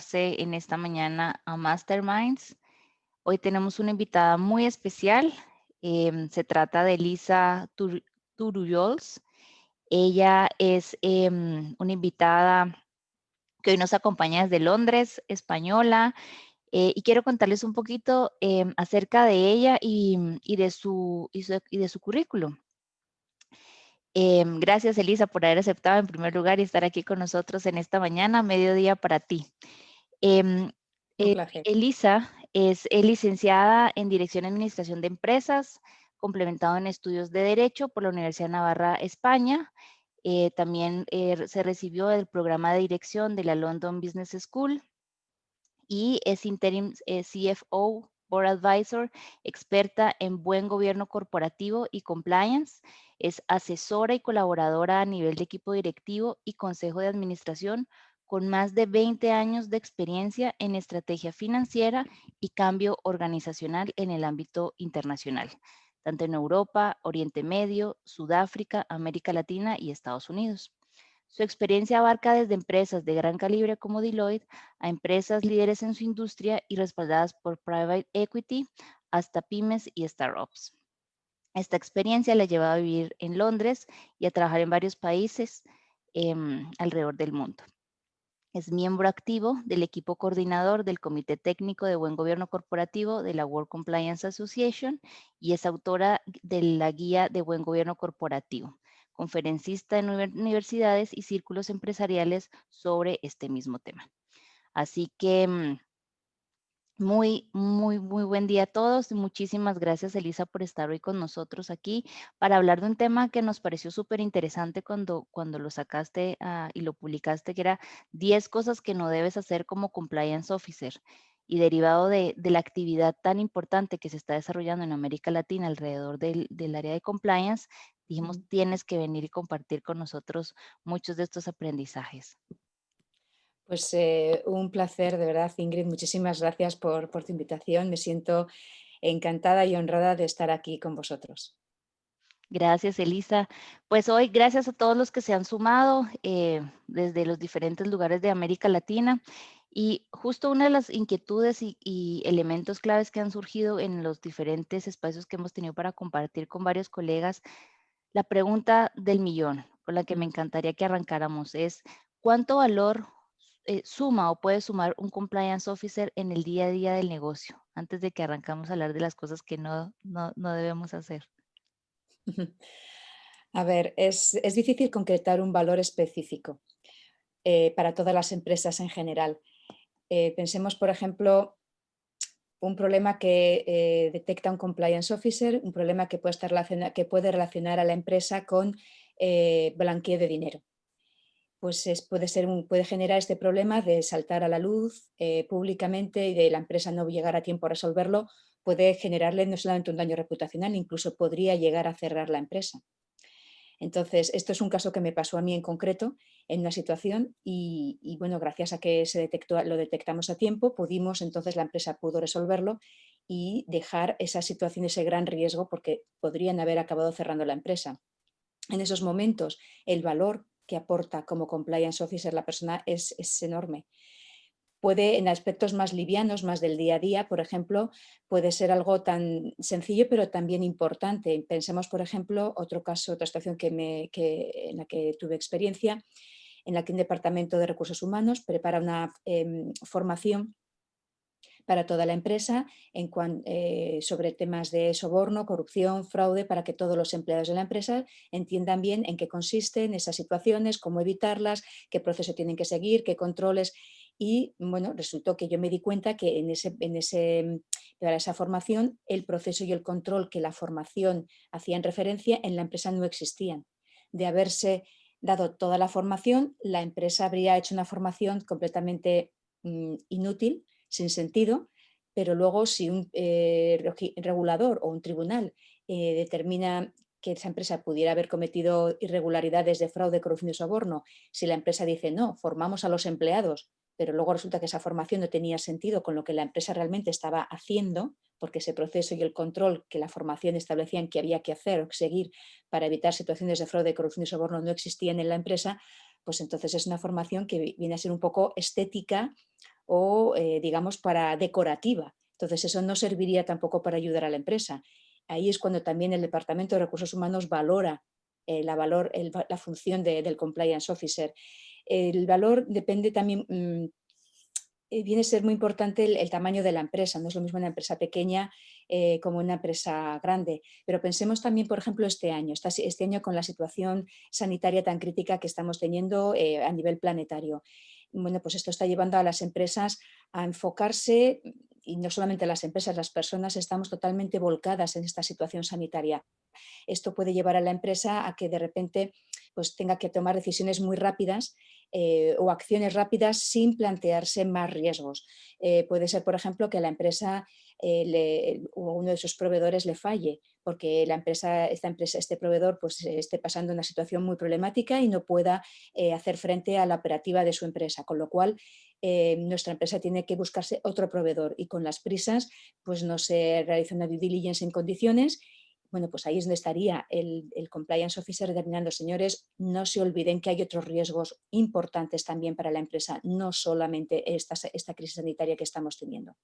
conectarse en esta mañana a Masterminds. Hoy tenemos una invitada muy especial. Se trata de Elisa Turuyols. Ella es una invitada que hoy nos acompaña desde Londres, española, y quiero contarles un poquito acerca de ella y de su currículum. Gracias, Elisa, por haber aceptado en primer lugar y estar aquí con nosotros en esta mañana, mediodía para ti. Em, Un placer. Elisa es licenciada en Dirección y Administración de Empresas, complementado en Estudios de Derecho por la Universidad de Navarra, España. También se recibió del programa de dirección de la London Business School y es interim CFO, Board Advisor, experta en buen gobierno corporativo y compliance. Es asesora y colaboradora a nivel de equipo directivo y consejo de administración con más de 20 años de experiencia en estrategia financiera y cambio organizacional en el ámbito internacional, tanto en Europa, Oriente Medio, Sudáfrica, América Latina y Estados Unidos. Su experiencia abarca desde empresas de gran calibre como Deloitte a empresas líderes en su industria y respaldadas por private equity hasta pymes y startups. Esta experiencia la ha llevado a vivir en Londres y a trabajar en varios países alrededor del mundo. Es miembro activo del equipo coordinador del Comité Técnico de Buen Gobierno Corporativo de la World Compliance Association y es autora de la Guía de Buen Gobierno Corporativo, conferencista en universidades y círculos empresariales sobre este mismo tema. Así que muy buen día a todos. Muchísimas gracias, Elisa, por estar hoy con nosotros aquí para hablar de un tema que nos pareció súper interesante cuando lo sacaste y lo publicaste, que era 10 cosas que no debes hacer como compliance officer. Y derivado de la actividad tan importante que se está desarrollando en América Latina alrededor del área de compliance, dijimos, tienes que venir y compartir con nosotros muchos de estos aprendizajes. Pues un placer, de verdad, Ingrid. Muchísimas gracias por tu invitación. Me siento encantada y honrada de estar aquí con vosotros. Gracias, Elisa. Pues hoy, gracias a todos los que se han sumado desde los diferentes lugares de América Latina. Y justo una de las inquietudes y elementos claves que han surgido en los diferentes espacios que hemos tenido para compartir con varios colegas, la pregunta del millón, con la que me encantaría que arrancáramos, es ¿cuánto valor suma o puede sumar un compliance officer en el día a día del negocio? Antes de que arrancamos a hablar de las cosas que no debemos hacer. A ver, es difícil concretar un valor específico para todas las empresas en general. Pensemos, por ejemplo, un problema que detecta un compliance officer, un problema que que puede relacionar a la empresa con blanqueo de dinero. Pues puede generar este problema de saltar a la luz públicamente y de la empresa no llegar a tiempo a resolverlo, puede generarle no solamente un daño reputacional, incluso podría llegar a cerrar la empresa. Entonces, esto es un caso que me pasó a mí en concreto en una situación y bueno, gracias a que lo detectamos a tiempo, entonces la empresa pudo resolverlo y dejar esa situación, ese gran riesgo, porque podrían haber acabado cerrando la empresa. En esos momentos, el valor que aporta como compliance officer la persona es enorme. Puede, en aspectos más livianos, más del día a día, por ejemplo, puede ser algo tan sencillo, pero también importante. Pensemos, por ejemplo, otro caso, otra situación en la que tuve experiencia, en la que un departamento de recursos humanos prepara una formación para toda la empresa sobre temas de soborno, corrupción, fraude, para que todos los empleados de la empresa entiendan bien en qué consisten esas situaciones, cómo evitarlas, qué proceso tienen que seguir, qué controles. Y bueno, resultó que yo me di cuenta que para esa formación el proceso y el control que la formación hacían referencia en la empresa no existían. De haberse dado toda la formación, la empresa habría hecho una formación completamente inútil, sin sentido, pero luego si un regulador o un tribunal determina que esa empresa pudiera haber cometido irregularidades de fraude, corrupción y soborno, si la empresa dice no, formamos a los empleados, pero luego resulta que esa formación no tenía sentido con lo que la empresa realmente estaba haciendo, porque ese proceso y el control que la formación establecían que había que hacer o seguir para evitar situaciones de fraude, corrupción y soborno no existían en la empresa, pues entonces es una formación que viene a ser un poco estética o, digamos, para decorativa. Entonces, eso no serviría tampoco para ayudar a la empresa. Ahí es cuando también el Departamento de Recursos Humanos valora la función del Compliance Officer. El valor depende también, viene a ser muy importante el tamaño de la empresa. No es lo mismo una empresa pequeña como una empresa grande. Pero pensemos también, por ejemplo, este año con la situación sanitaria tan crítica que estamos teniendo a nivel planetario. Bueno, pues esto está llevando a las empresas a enfocarse, y no solamente las empresas, las personas estamos totalmente volcadas en esta situación sanitaria. Esto puede llevar a la empresa a que de repente pues, tenga que tomar decisiones muy rápidas o acciones rápidas sin plantearse más riesgos. Puede ser, por ejemplo, que la empresa o uno de sus proveedores le falle, porque este proveedor pues, esté pasando una situación muy problemática y no pueda hacer frente a la operativa de su empresa, con lo cual nuestra empresa tiene que buscarse otro proveedor y con las prisas pues no se realiza una due diligence en condiciones. Bueno, pues ahí es donde estaría el compliance officer determinando, señores, no se olviden que hay otros riesgos importantes también para la empresa, no solamente esta crisis sanitaria que estamos teniendo.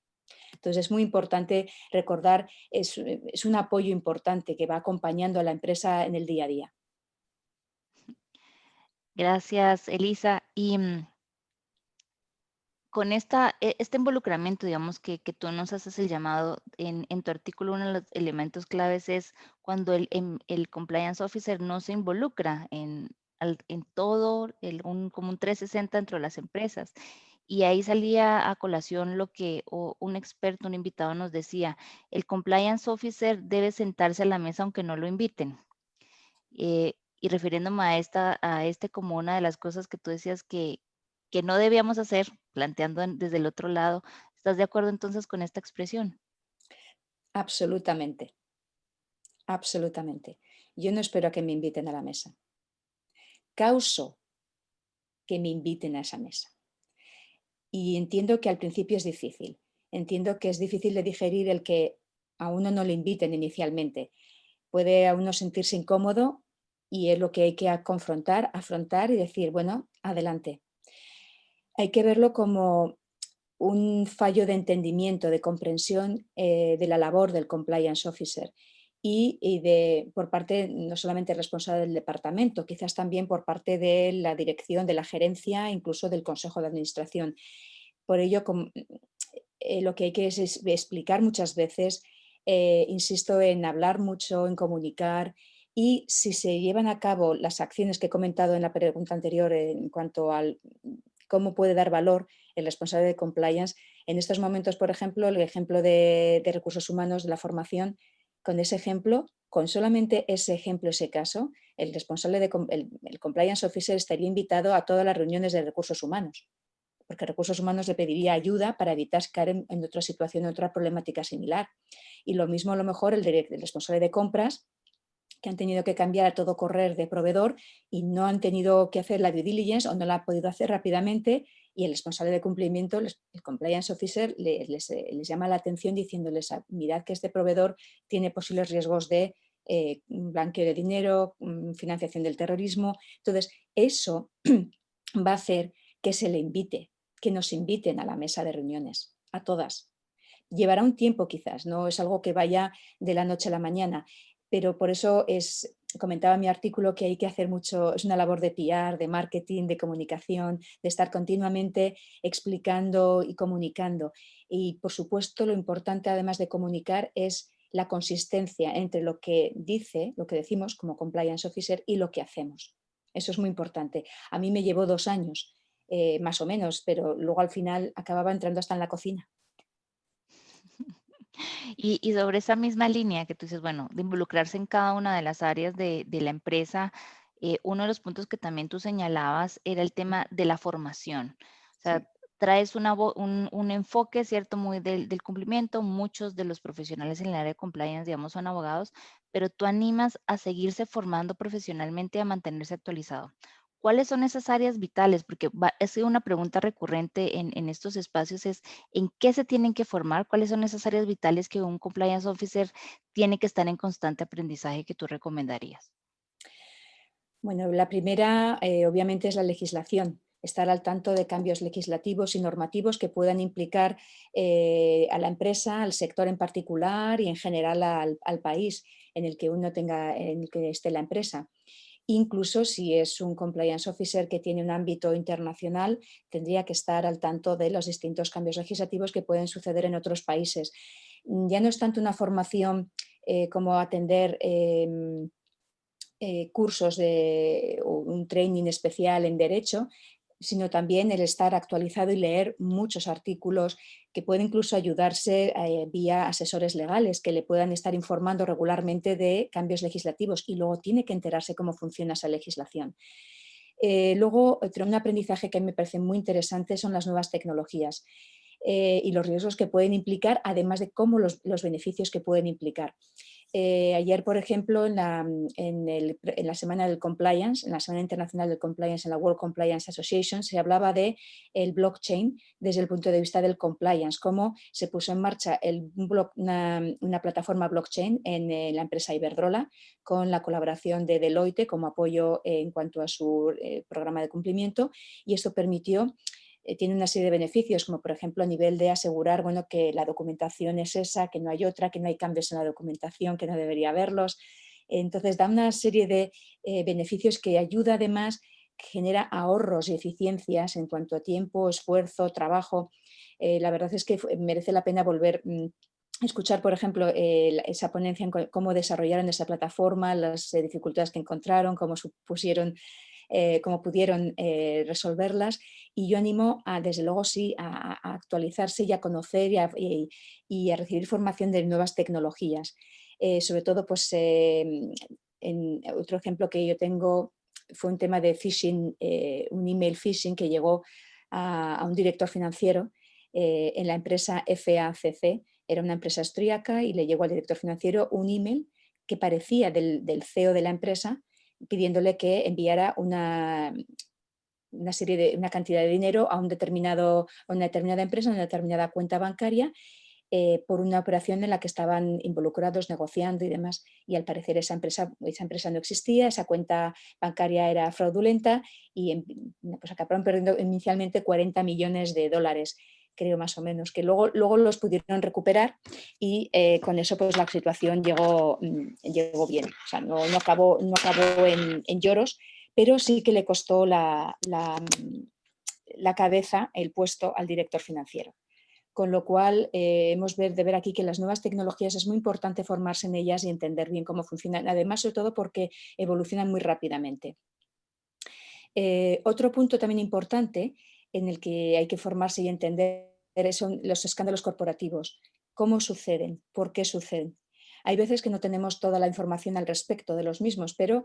Entonces es muy importante recordar, es un apoyo importante que va acompañando a la empresa en el día a día. Gracias, Elisa. Y con este involucramiento, digamos, que tú nos haces el llamado en tu artículo, uno de los elementos claves es cuando el compliance officer no se involucra en todo, como un 360 dentro de las empresas. Y ahí salía a colación lo que un experto, un invitado nos decía, el compliance officer debe sentarse a la mesa aunque no lo inviten. Y refiriéndome a este como una de las cosas que tú decías que no debíamos hacer, planteando desde el otro lado, ¿estás de acuerdo entonces con esta expresión? Absolutamente, absolutamente. Yo no espero a que me inviten a la mesa. Causo que me inviten a esa mesa. Y entiendo que al principio es difícil. Entiendo que es difícil de digerir el que a uno no le inviten inicialmente. Puede a uno sentirse incómodo y es lo que hay que confrontar, afrontar y decir, bueno, adelante. Hay que verlo como un fallo de entendimiento, de comprensión de la labor del compliance officer por parte no solamente responsable del departamento, quizás también por parte de la dirección, de la gerencia, incluso del consejo de administración. Por ello, lo que hay que es explicar muchas veces, insisto en hablar mucho, en comunicar, y si se llevan a cabo las acciones que he comentado en la pregunta anterior en cuanto al cómo puede dar valor el responsable de compliance, en estos momentos, por ejemplo, el ejemplo de recursos humanos, de la formación, con ese ejemplo, con solamente ese ejemplo, ese caso, el responsable el compliance officer estaría invitado a todas las reuniones de recursos humanos, porque recursos humanos le pediría ayuda para evitar caer en otra situación, en otra problemática similar. Y lo mismo a lo mejor el responsable de compras, que han tenido que cambiar a todo correr de proveedor y no han tenido que hacer la due diligence o no la han podido hacer rápidamente, y el responsable de cumplimiento, el compliance officer, les llama la atención diciéndoles, mirad que este proveedor tiene posibles riesgos de blanqueo de dinero, financiación del terrorismo. Entonces, eso va a hacer que se le invite, que nos inviten a la mesa de reuniones, a todas. Llevará un tiempo quizás, no es algo que vaya de la noche a la mañana, pero por eso comentaba en mi artículo que hay que hacer mucho, es una labor de PR, de marketing, de comunicación, de estar continuamente explicando y comunicando. Y por supuesto, lo importante además de comunicar es la consistencia entre lo que lo que decimos como compliance officer y lo que hacemos. Eso es muy importante. A mí me llevó 2 años, más o menos, pero luego al final acababa entrando hasta en la cocina. Y sobre esa misma línea que tú dices, bueno, de involucrarse en cada una de las áreas de la empresa, uno de los puntos que también tú señalabas era el tema de la formación. O sea, Sí. traes un enfoque, ¿cierto? Muy del cumplimiento. Muchos de los profesionales en el área de compliance, digamos, son abogados, pero tú animas a seguirse formando profesionalmente y a mantenerse actualizado. ¿Cuáles son esas áreas vitales? Porque ha sido una pregunta recurrente en estos espacios, es ¿en qué se tienen que formar? ¿Cuáles son esas áreas vitales que un compliance officer tiene que estar en constante aprendizaje que tú recomendarías? Bueno, la primera obviamente es la legislación. estar al tanto de cambios legislativos y normativos que puedan implicar a la empresa, al sector en particular y en general al país en el que en el que esté la empresa. Incluso si es un compliance officer que tiene un ámbito internacional, tendría que estar al tanto de los distintos cambios legislativos que pueden suceder en otros países. Ya no es tanto una formación como atender cursos o un training especial en derecho, sino también el estar actualizado y leer muchos artículos que pueden incluso ayudarse vía asesores legales que le puedan estar informando regularmente de cambios legislativos y luego tiene que enterarse cómo funciona esa legislación. Luego, un aprendizaje que me parece muy interesante son las nuevas tecnologías y los riesgos que pueden implicar, además de cómo los beneficios que pueden implicar. Ayer, por ejemplo, en la Semana del Compliance, en la Semana Internacional del Compliance, en la World Compliance Association, se hablaba de el blockchain desde el punto de vista del compliance, cómo se puso en marcha una plataforma blockchain en la empresa Iberdrola con la colaboración de Deloitte como apoyo en cuanto a su programa de cumplimiento, y esto permitió tiene una serie de beneficios, como por ejemplo a nivel de asegurar que la documentación es esa, que no hay otra, que no hay cambios en la documentación, que no debería haberlos. Entonces da una serie de beneficios que ayuda además, que genera ahorros y eficiencias en cuanto a tiempo, esfuerzo, trabajo. La verdad es que merece la pena volver a escuchar, por ejemplo, esa ponencia en cómo desarrollaron esa plataforma, las dificultades que encontraron, cómo cómo pudieron resolverlas, y yo animo desde luego sí a actualizarse y a conocer y a recibir formación de nuevas tecnologías. Sobre todo, pues, en otro ejemplo que yo tengo fue un tema de phishing, un email phishing que llegó a un director financiero en la empresa FACC, era una empresa austríaca, y le llegó al director financiero un email que parecía del CEO de la empresa, pidiéndole que enviara una cantidad de dinero a una determinada empresa, a una determinada cuenta bancaria, por una operación en la que estaban involucrados negociando y demás. Y al parecer esa empresa no existía, esa cuenta bancaria era fraudulenta y pues acabaron perdiendo inicialmente 40 millones de dólares, creo, más o menos, que luego los pudieron recuperar, y con eso pues la situación llegó bien. O sea, no acabó en lloros, pero sí que le costó la cabeza el puesto al director financiero. Con lo cual, hemos de ver aquí que las nuevas tecnologías es muy importante formarse en ellas y entender bien cómo funcionan, además, sobre todo porque evolucionan muy rápidamente. Otro punto también importante en el que hay que formarse y entender son los escándalos corporativos. ¿Cómo suceden? ¿Por qué suceden? Hay veces que no tenemos toda la información al respecto de los mismos, pero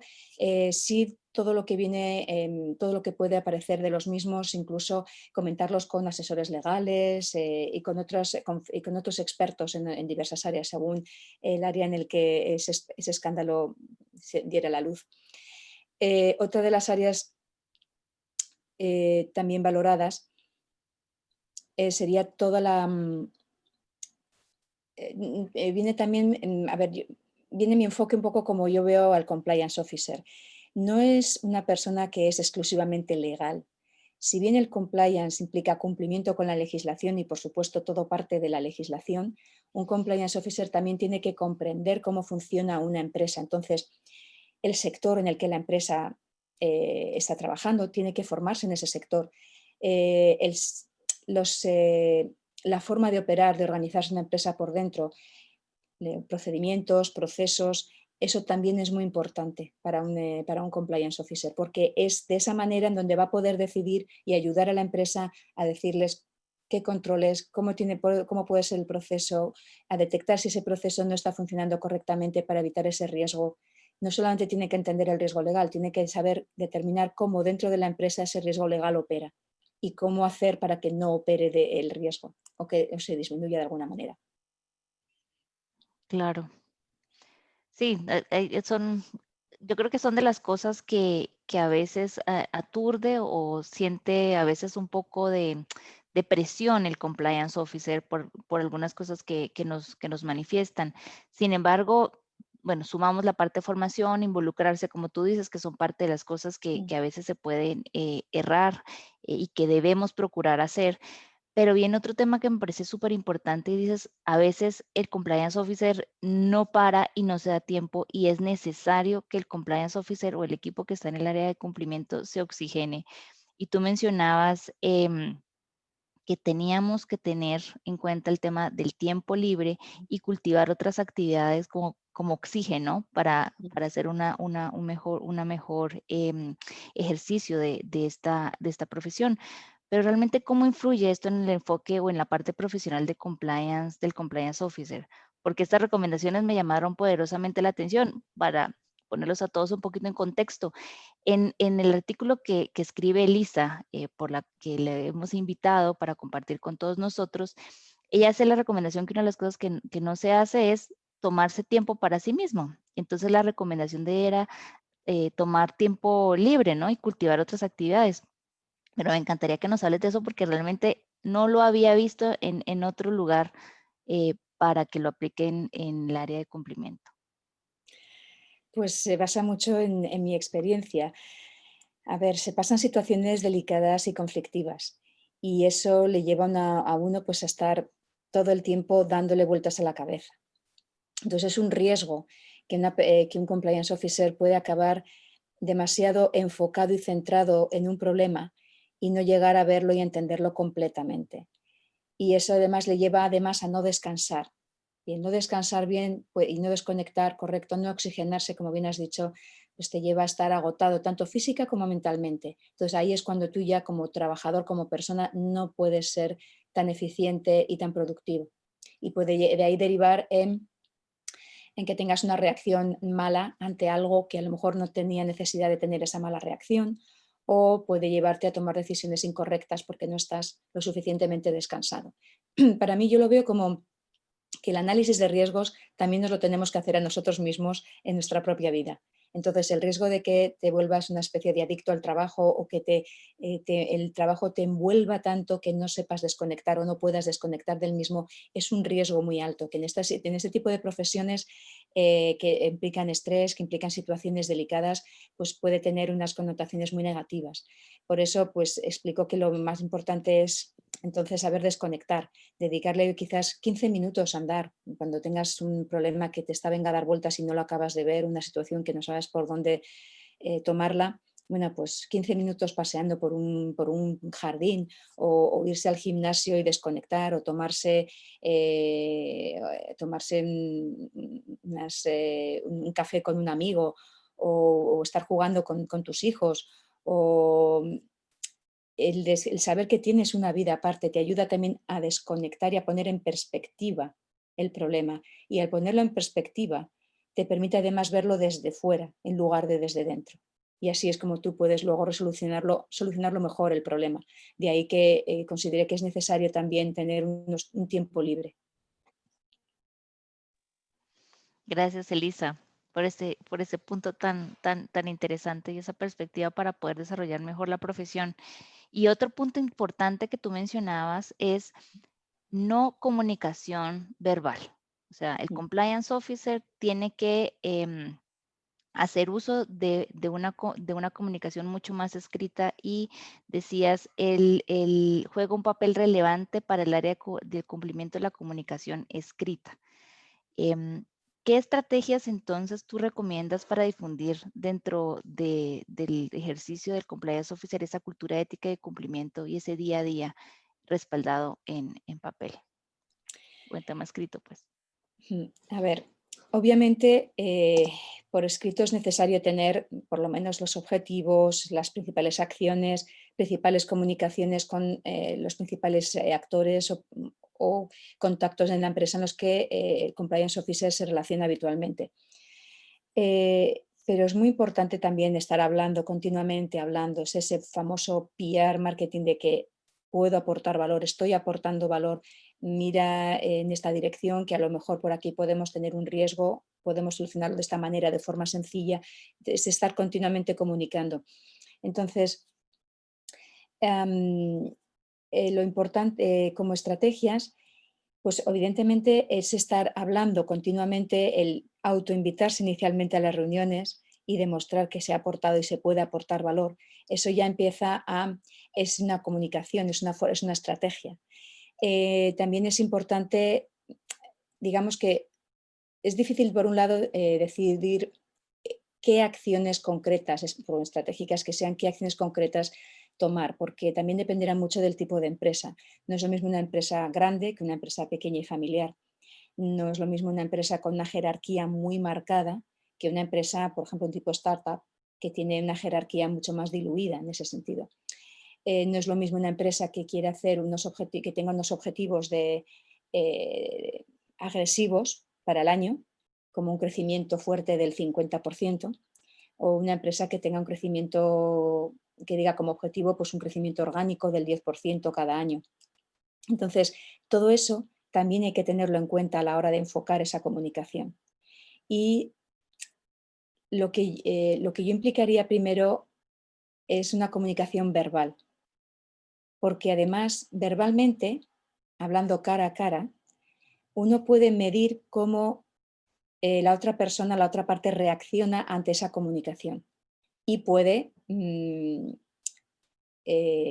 sí todo lo que viene, todo lo que puede aparecer de los mismos, incluso comentarlos con asesores legales y con otros expertos en diversas áreas, según el área en el que ese escándalo se diera a la luz. Otra de las áreas también valoradas sería toda la... viene también, viene mi enfoque un poco como yo veo al compliance officer. No es una persona que es exclusivamente legal. Si bien el compliance implica cumplimiento con la legislación y, por supuesto, todo parte de la legislación, un compliance officer también tiene que comprender cómo funciona una empresa. Entonces, el sector en el que la empresa está trabajando tiene que formarse en ese sector. La forma de operar, de organizarse una empresa por dentro, procedimientos, procesos, eso también es muy importante para un compliance officer, porque es de esa manera en donde va a poder decidir y ayudar a la empresa a decirles qué controles, cómo puede ser el proceso, a detectar si ese proceso no está funcionando correctamente para evitar ese riesgo. No solamente tiene que entender el riesgo legal, tiene que saber determinar cómo dentro de la empresa ese riesgo legal opera y cómo hacer para que no opere el riesgo o que se disminuya de alguna manera. Claro. Sí, yo creo que son de las cosas que a veces aturde o siente a veces un poco de presión el compliance officer por algunas cosas que nos manifiestan. Sin embargo, bueno, sumamos la parte de formación, involucrarse, como tú dices, que son parte de las cosas que a veces se pueden errar y que debemos procurar hacer. Pero viene otro tema que me parece súper importante y dices, a veces el compliance officer no para y no se da tiempo y es necesario que el compliance officer o el equipo que está en el área de cumplimiento se oxigene. Y tú mencionabas que teníamos que tener en cuenta el tema del tiempo libre y cultivar otras actividades como oxígeno para hacer una mejor ejercicio de esta profesión. Pero realmente, ¿cómo influye esto en el enfoque o en la parte profesional de compliance, del compliance officer? Porque estas recomendaciones me llamaron poderosamente la atención para ponerlos a todos un poquito en contexto. En el artículo que escribe Elisa, por la que le hemos invitado para compartir con todos nosotros, ella hace la recomendación que una de las cosas que no se hace es tomarse tiempo para sí mismo. Entonces la recomendación de ella era tomar tiempo libre, ¿no? Y cultivar otras actividades. Pero me encantaría que nos hables de eso porque realmente no lo había visto en otro lugar para que lo apliquen en el área de cumplimiento. Pues se basa mucho en mi experiencia. A ver, se pasan situaciones delicadas y conflictivas y eso le lleva a uno pues a estar todo el tiempo dándole vueltas a la cabeza. Entonces es un riesgo que un compliance officer puede acabar demasiado enfocado y centrado en un problema y no llegar a verlo y entenderlo completamente. Y eso además le lleva además a no descansar. Y el no descansar bien pues, y no desconectar correcto, no oxigenarse, como bien has dicho, pues te lleva a estar agotado tanto física como mentalmente. Entonces ahí es cuando tú ya como trabajador, como persona, no puedes ser tan eficiente y tan productivo. Y puede de ahí derivar en que tengas una reacción mala ante algo que a lo mejor no tenía necesidad de tener esa mala reacción, o puede llevarte a tomar decisiones incorrectas porque no estás lo suficientemente descansado. Para mí yo lo veo como que el análisis de riesgos también nos lo tenemos que hacer a nosotros mismos en nuestra propia vida. Entonces, el riesgo de que te vuelvas una especie de adicto al trabajo o que el trabajo te envuelva tanto que no sepas desconectar o no puedas desconectar del mismo es un riesgo muy alto, que en este tipo de profesiones que implican estrés, que implican situaciones delicadas, pues puede tener unas connotaciones muy negativas. Por eso, pues explico que lo más importante es entonces saber desconectar, dedicarle quizás 15 minutos a andar, cuando tengas un problema que te está venga a dar vueltas y no lo acabas de ver, una situación que no sabes por dónde tomarla, bueno, pues 15 minutos paseando por un jardín o irse al gimnasio y desconectar o tomarse un café con un amigo o estar jugando con tus hijos o el saber que tienes una vida aparte te ayuda también a desconectar y a poner en perspectiva el problema. Y al ponerlo en perspectiva, te permite además verlo desde fuera en lugar de desde dentro. Y así es como tú puedes luego solucionarlo mejor el problema. De ahí que consideré que es necesario también tener un tiempo libre. Gracias, Elisa, por ese punto tan interesante y esa perspectiva para poder desarrollar mejor la profesión. Y otro punto importante que tú mencionabas es no comunicación verbal. O sea, el compliance officer tiene que hacer uso de una comunicación mucho más escrita y decías, el juega un papel relevante para el área del cumplimiento de la comunicación escrita. ¿Qué estrategias entonces tú recomiendas para difundir dentro del ejercicio del compliance officer esa cultura ética de cumplimiento y ese día a día respaldado en papel o en tema escrito, pues? A ver, obviamente por escrito es necesario tener por lo menos los objetivos, las principales acciones, principales comunicaciones con los principales actores o contactos en la empresa en los que el compliance officer se relaciona habitualmente. Pero es muy importante también estar hablando continuamente, hablando, es ese famoso PR marketing de que puedo aportar valor, estoy aportando valor, mira en esta dirección que a lo mejor por aquí podemos tener un riesgo, podemos solucionarlo de esta manera, de forma sencilla, es estar continuamente comunicando. Entonces, lo importante como estrategias Pues evidentemente es estar hablando continuamente, el autoinvitarse inicialmente a las reuniones y demostrar que se ha aportado y se puede aportar valor. Eso ya es una comunicación, es una estrategia. También es importante, digamos que es difícil por un lado decidir qué acciones concretas, estratégicas que sean, qué acciones concretas tomar, porque también dependerá mucho del tipo de empresa. No es lo mismo una empresa grande que una empresa pequeña y familiar. No es lo mismo una empresa con una jerarquía muy marcada que una empresa, por ejemplo, un tipo startup, que tiene una jerarquía mucho más diluida en ese sentido. No es lo mismo una empresa que quiere hacer que tenga unos objetivos agresivos para el año, como un crecimiento fuerte del 50%, o una empresa que tenga un crecimiento, que diga como objetivo, pues un crecimiento orgánico del 10% cada año. Entonces, todo eso también hay que tenerlo en cuenta a la hora de enfocar esa comunicación. Y lo que yo implicaría primero es una comunicación verbal, porque además verbalmente, hablando cara a cara, uno puede medir cómo la otra persona, la otra parte reacciona ante esa comunicación y puede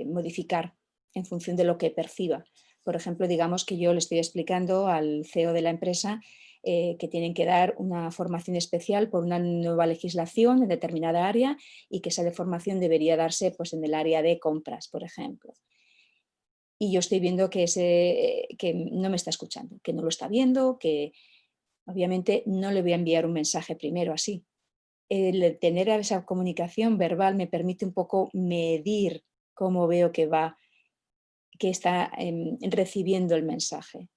modificar en función de lo que perciba. Por ejemplo, digamos que yo le estoy explicando al CEO de la empresa que tienen que dar una formación especial por una nueva legislación en determinada área y que esa formación debería darse pues, en el área de compras, por ejemplo. Y yo estoy viendo que no me está escuchando, que no lo está viendo, que obviamente no le voy a enviar un mensaje primero así. El tener esa comunicación verbal me permite un poco medir cómo veo que está recibiendo el mensaje.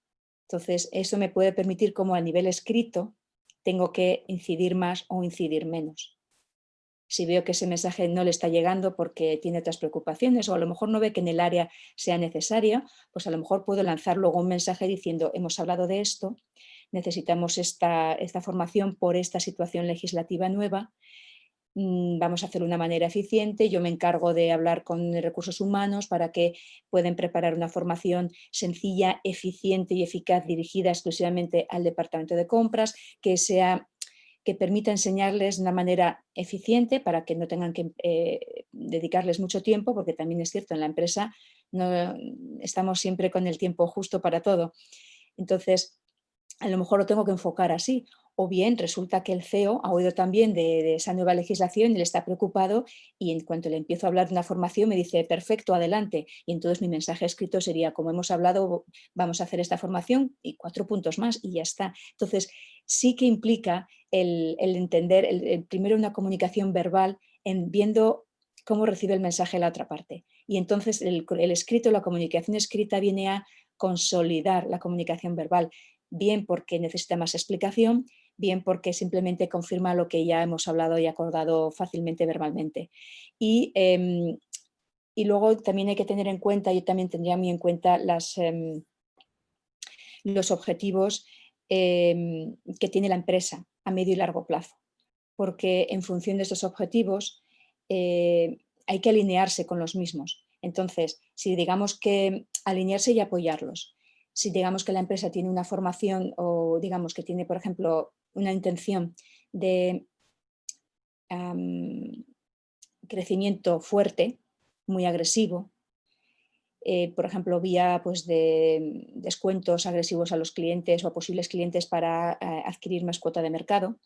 Entonces, eso me puede permitir cómo a nivel escrito tengo que incidir más o incidir menos. Si veo que ese mensaje no le está llegando porque tiene otras preocupaciones o a lo mejor no ve que en el área sea necesaria, pues a lo mejor puedo lanzar luego un mensaje diciendo, hemos hablado de esto, necesitamos esta formación por esta situación legislativa nueva, vamos a hacerlo de una manera eficiente, yo me encargo de hablar con recursos humanos para que puedan preparar una formación sencilla, eficiente y eficaz dirigida exclusivamente al departamento de compras, que permita enseñarles de una manera eficiente para que no tengan que dedicarles mucho tiempo, porque también es cierto, en la empresa no estamos siempre con el tiempo justo para todo. Entonces, a lo mejor lo tengo que enfocar así. O bien resulta que el CEO ha oído también de esa nueva legislación y le está preocupado y en cuanto le empiezo a hablar de una formación me dice, perfecto, adelante. Y entonces mi mensaje escrito sería, como hemos hablado, vamos a hacer esta formación y 4 puntos más y ya está. Entonces sí que implica el entender, primero una comunicación verbal, viendo cómo recibe el mensaje la otra parte. Y entonces el escrito, la comunicación escrita viene a consolidar la comunicación verbal, bien porque necesita más explicación, bien porque simplemente confirma lo que ya hemos hablado y acordado fácilmente verbalmente. Y luego también hay que tener en cuenta, yo también tendría muy en cuenta los objetivos que tiene la empresa a medio y largo plazo, porque en función de esos objetivos hay que alinearse con los mismos. Entonces, si digamos que alinearse y apoyarlos, si digamos que la empresa tiene una formación o digamos que tiene, por ejemplo, una intención de crecimiento fuerte, muy agresivo, por ejemplo, vía pues, de descuentos agresivos a los clientes o a posibles clientes para adquirir más cuota de mercado,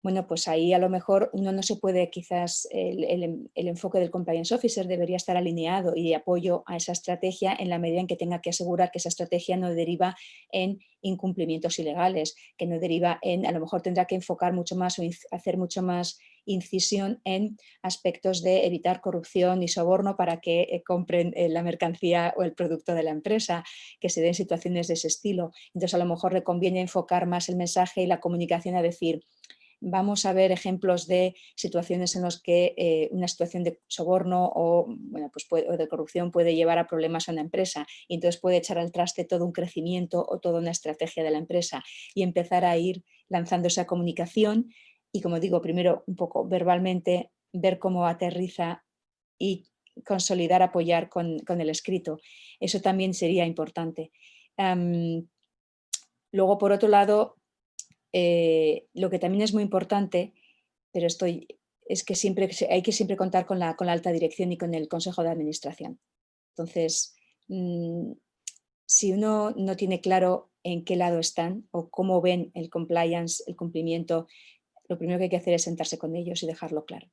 bueno, pues ahí a lo mejor uno no se puede, quizás el enfoque del compliance officer debería estar alineado y de apoyo a esa estrategia en la medida en que tenga que asegurar que esa estrategia no deriva en incumplimientos ilegales, que no deriva a lo mejor tendrá que enfocar mucho más o hacer mucho más incisión en aspectos de evitar corrupción y soborno para que compren la mercancía o el producto de la empresa, que se den situaciones de ese estilo. Entonces a lo mejor le conviene enfocar más el mensaje y la comunicación a decir, vamos a ver ejemplos de situaciones en las que una situación de soborno o, bueno, pues o de corrupción puede llevar a problemas a una empresa y entonces puede echar al traste todo un crecimiento o toda una estrategia de la empresa y empezar a ir lanzando esa comunicación y, como digo, primero un poco verbalmente, ver cómo aterriza y consolidar, apoyar con el escrito. Eso también sería importante. Luego, por otro lado, lo que también es muy importante, pero es que hay que siempre contar con la alta dirección y con el consejo de administración. Entonces, si uno no tiene claro en qué lado están o cómo ven el compliance, el cumplimiento, lo primero que hay que hacer es sentarse con ellos y dejarlo claro.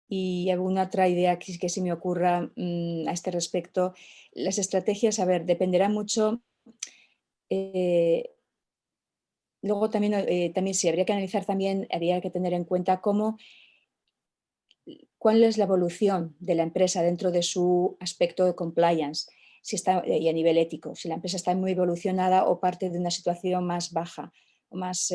Y alguna otra idea que se me ocurra a este respecto, las estrategias, a ver, dependerá mucho. Luego también sí, habría que analizar también, habría que tener en cuenta cuál es la evolución de la empresa dentro de su aspecto de compliance, si está, y a nivel ético, si la empresa está muy evolucionada o parte de una situación más baja o más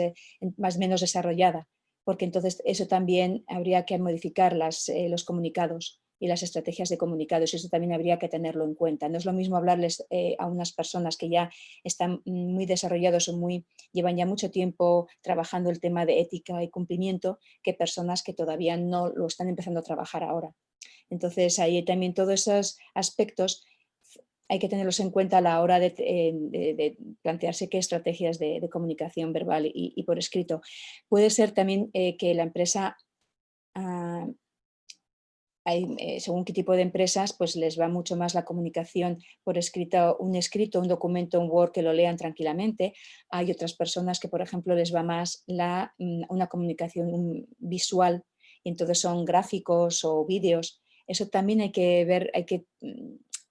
menos desarrollada, porque entonces eso también habría que modificar los comunicados y las estrategias de comunicados, y eso también habría que tenerlo en cuenta. No es lo mismo hablarles a unas personas que ya están muy desarrollados o llevan ya mucho tiempo trabajando el tema de ética y cumplimiento, que personas que todavía no lo están empezando a trabajar ahora. Entonces, ahí también todos esos aspectos hay que tenerlos en cuenta a la hora de plantearse qué estrategias de comunicación verbal y por escrito. Puede ser también que la empresa, según qué tipo de empresas, pues les va mucho más la comunicación por escrito, un documento, un Word que lo lean tranquilamente. Hay otras personas que, por ejemplo, les va más una comunicación visual, y entonces son gráficos o vídeos. Eso también hay que ver,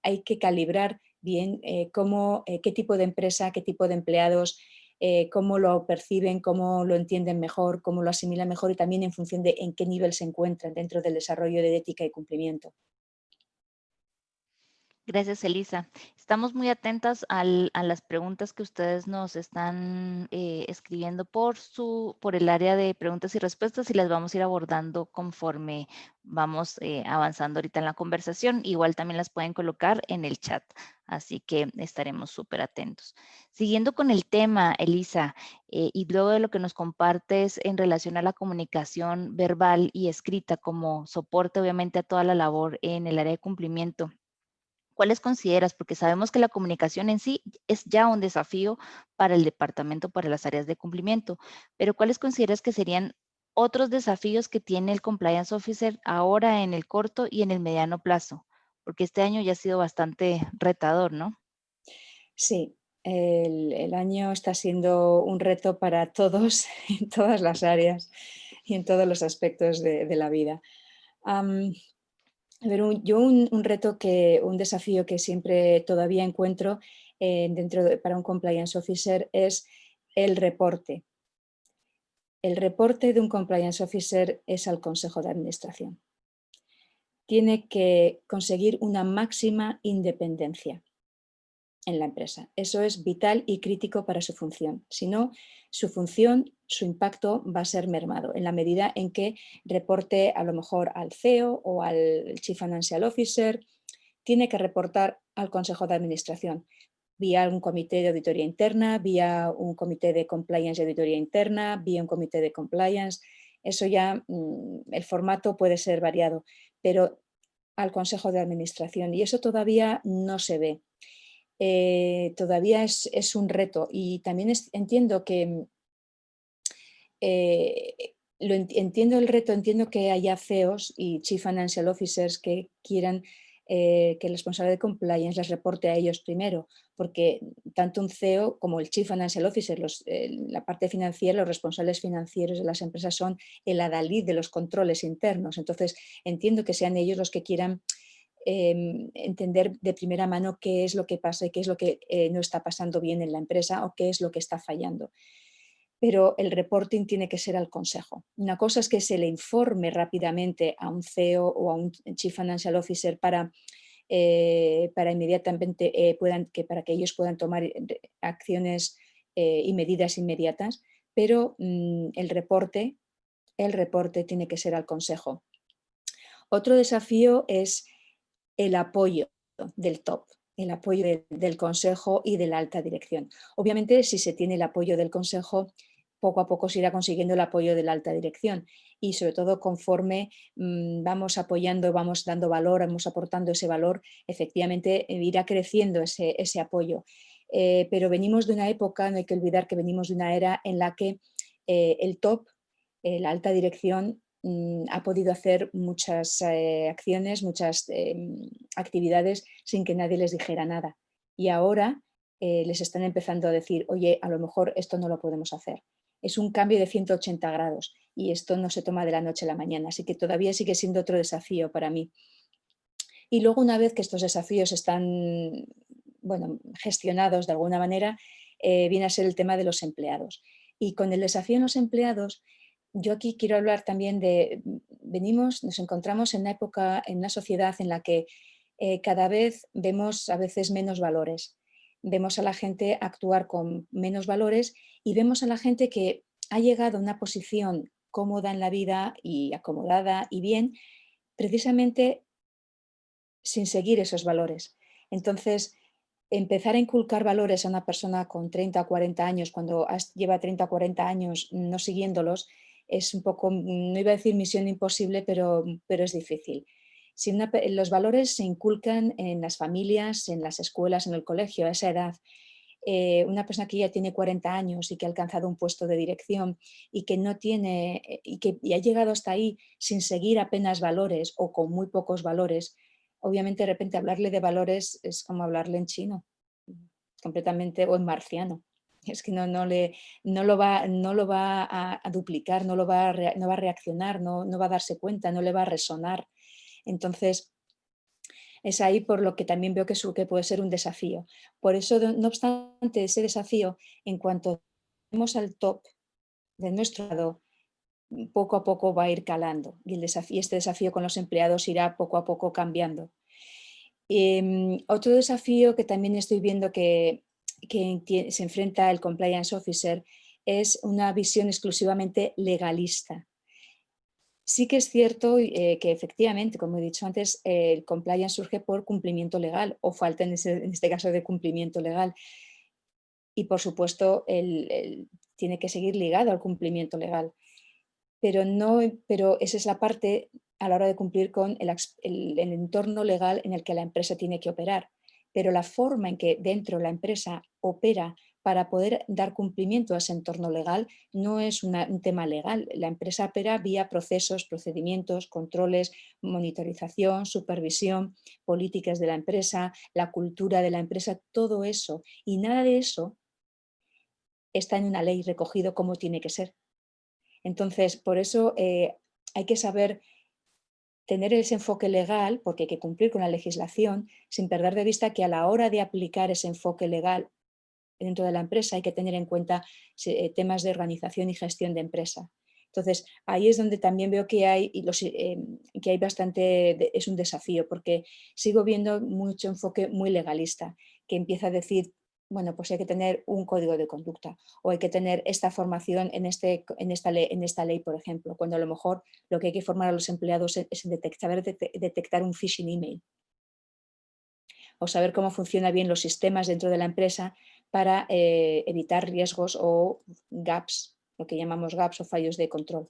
hay que calibrar bien qué tipo de empresa, qué tipo de empleados, cómo lo perciben, cómo lo entienden mejor, cómo lo asimilan mejor, y también en función de en qué nivel se encuentran dentro del desarrollo de ética y cumplimiento. Gracias, Elisa. Estamos muy atentas a las preguntas que ustedes nos están escribiendo por el área de preguntas y respuestas, y las vamos a ir abordando conforme vamos avanzando ahorita en la conversación. Igual también las pueden colocar en el chat, así que estaremos súper atentos. Siguiendo con el tema, Elisa, y luego de lo que nos compartes en relación a la comunicación verbal y escrita como soporte, obviamente, a toda la labor en el área de cumplimiento. ¿Cuáles consideras? Porque sabemos que la comunicación en sí es ya un desafío para el departamento, para las áreas de cumplimiento, pero ¿cuáles consideras que serían otros desafíos que tiene el compliance officer ahora en el corto y en el mediano plazo? Porque este año ya ha sido bastante retador, ¿no? Sí, el año está siendo un reto para todos, en todas las áreas y en todos los aspectos de la vida. A ver, un reto un desafío que siempre todavía encuentro para un compliance officer es el reporte. El reporte de un compliance officer es al consejo de administración. Tiene que conseguir una máxima independencia en la empresa. Eso es vital y crítico para su función. Si no, su función, su impacto va a ser mermado en la medida en que reporte a lo mejor al CEO o al Chief Financial Officer. Tiene que reportar al Consejo de Administración vía un comité de auditoría interna, vía un comité de compliance y auditoría interna, vía un comité de compliance. Eso ya, el formato puede ser variado, pero al Consejo de Administración, y eso todavía no se ve. Todavía es un reto, y también entiendo que entiendo el reto, entiendo que haya CEOs y Chief Financial Officers que quieran que el responsable de compliance les reporte a ellos primero, porque tanto un CEO como el Chief Financial Officer, la parte financiera, los responsables financieros de las empresas son el adalid de los controles internos. Entonces, entiendo que sean ellos los que quieran entender de primera mano qué es lo que pasa y qué es lo que no está pasando bien en la empresa o qué es lo que está fallando. Pero el reporting tiene que ser al consejo. Una cosa es que se le informe rápidamente a un CEO o a un Chief Financial Officer para inmediatamente para que ellos puedan tomar acciones y medidas inmediatas, pero el reporte tiene que ser al consejo. Otro desafío es el apoyo del top, el apoyo del consejo y de la alta dirección. Obviamente, si se tiene el apoyo del consejo, poco a poco se irá consiguiendo el apoyo de la alta dirección y sobre todo conforme vamos apoyando, vamos dando valor, vamos aportando ese valor, efectivamente irá creciendo ese apoyo. Pero venimos de una época, no hay que olvidar que venimos de una era en la que el top, la alta dirección, ha podido hacer muchas acciones, muchas actividades sin que nadie les dijera nada. Y ahora les están empezando a decir, oye, a lo mejor esto no lo podemos hacer. Es un cambio de 180 grados y esto no se toma de la noche a la mañana, así que todavía sigue siendo otro desafío para mí. Y luego, una vez que estos desafíos están, bueno, gestionados de alguna manera, viene a ser el tema de los empleados. Y con el desafío en los empleados, yo aquí quiero hablar también de, nos encontramos en una época, en una sociedad en la que cada vez vemos a veces menos valores. Vemos a la gente actuar con menos valores y vemos a la gente que ha llegado a una posición cómoda en la vida y acomodada y bien, precisamente sin seguir esos valores. Entonces, empezar a inculcar valores a una persona con 30 o 40 años, cuando lleva 30 o 40 años no siguiéndolos, es un poco, no iba a decir misión imposible, pero es difícil. Si los valores se inculcan en las familias, en las escuelas, en el colegio, a esa edad, una persona que ya tiene 40 años y que ha alcanzado un puesto de dirección y que no tiene y ha llegado hasta ahí sin seguir apenas valores o con muy pocos valores, obviamente de repente hablarle de valores es como hablarle en chino, completamente, o en marciano. Es que no lo va a duplicar, no va a reaccionar, no va a darse cuenta, no le va a resonar. Entonces, es ahí por lo que también veo que puede ser un desafío. Por eso, no obstante ese desafío, en cuanto vamos al top de nuestro lado, poco a poco va a ir calando y este desafío con los empleados irá poco a poco cambiando. Otro desafío que también estoy viendo que se enfrenta el Compliance Officer es una visión exclusivamente legalista. Sí que es cierto que efectivamente, como he dicho antes, el compliance surge por cumplimiento legal o falta en este caso de cumplimiento legal. Y por supuesto, tiene que seguir ligado al cumplimiento legal. Pero esa es la parte a la hora de cumplir con el entorno legal en el que la empresa tiene que operar. Pero la forma en que dentro la empresa opera para poder dar cumplimiento a ese entorno legal no es un tema legal. La empresa opera vía procesos, procedimientos, controles, monitorización, supervisión, políticas de la empresa, la cultura de la empresa, todo eso. Y nada de eso está en una ley recogido como tiene que ser. Entonces, por eso hay que saber tener ese enfoque legal, porque hay que cumplir con la legislación, sin perder de vista que a la hora de aplicar ese enfoque legal dentro de la empresa hay que tener en cuenta temas de organización y gestión de empresa. Entonces, ahí es donde también veo que hay bastante, es un desafío, porque sigo viendo mucho enfoque muy legalista, que empieza a decir, bueno, pues hay que tener un código de conducta o hay que tener esta formación en esta ley, por ejemplo, cuando a lo mejor lo que hay que formar a los empleados es saber detectar un phishing email o saber cómo funcionan bien los sistemas dentro de la empresa para evitar riesgos o gaps, lo que llamamos gaps o fallos de control.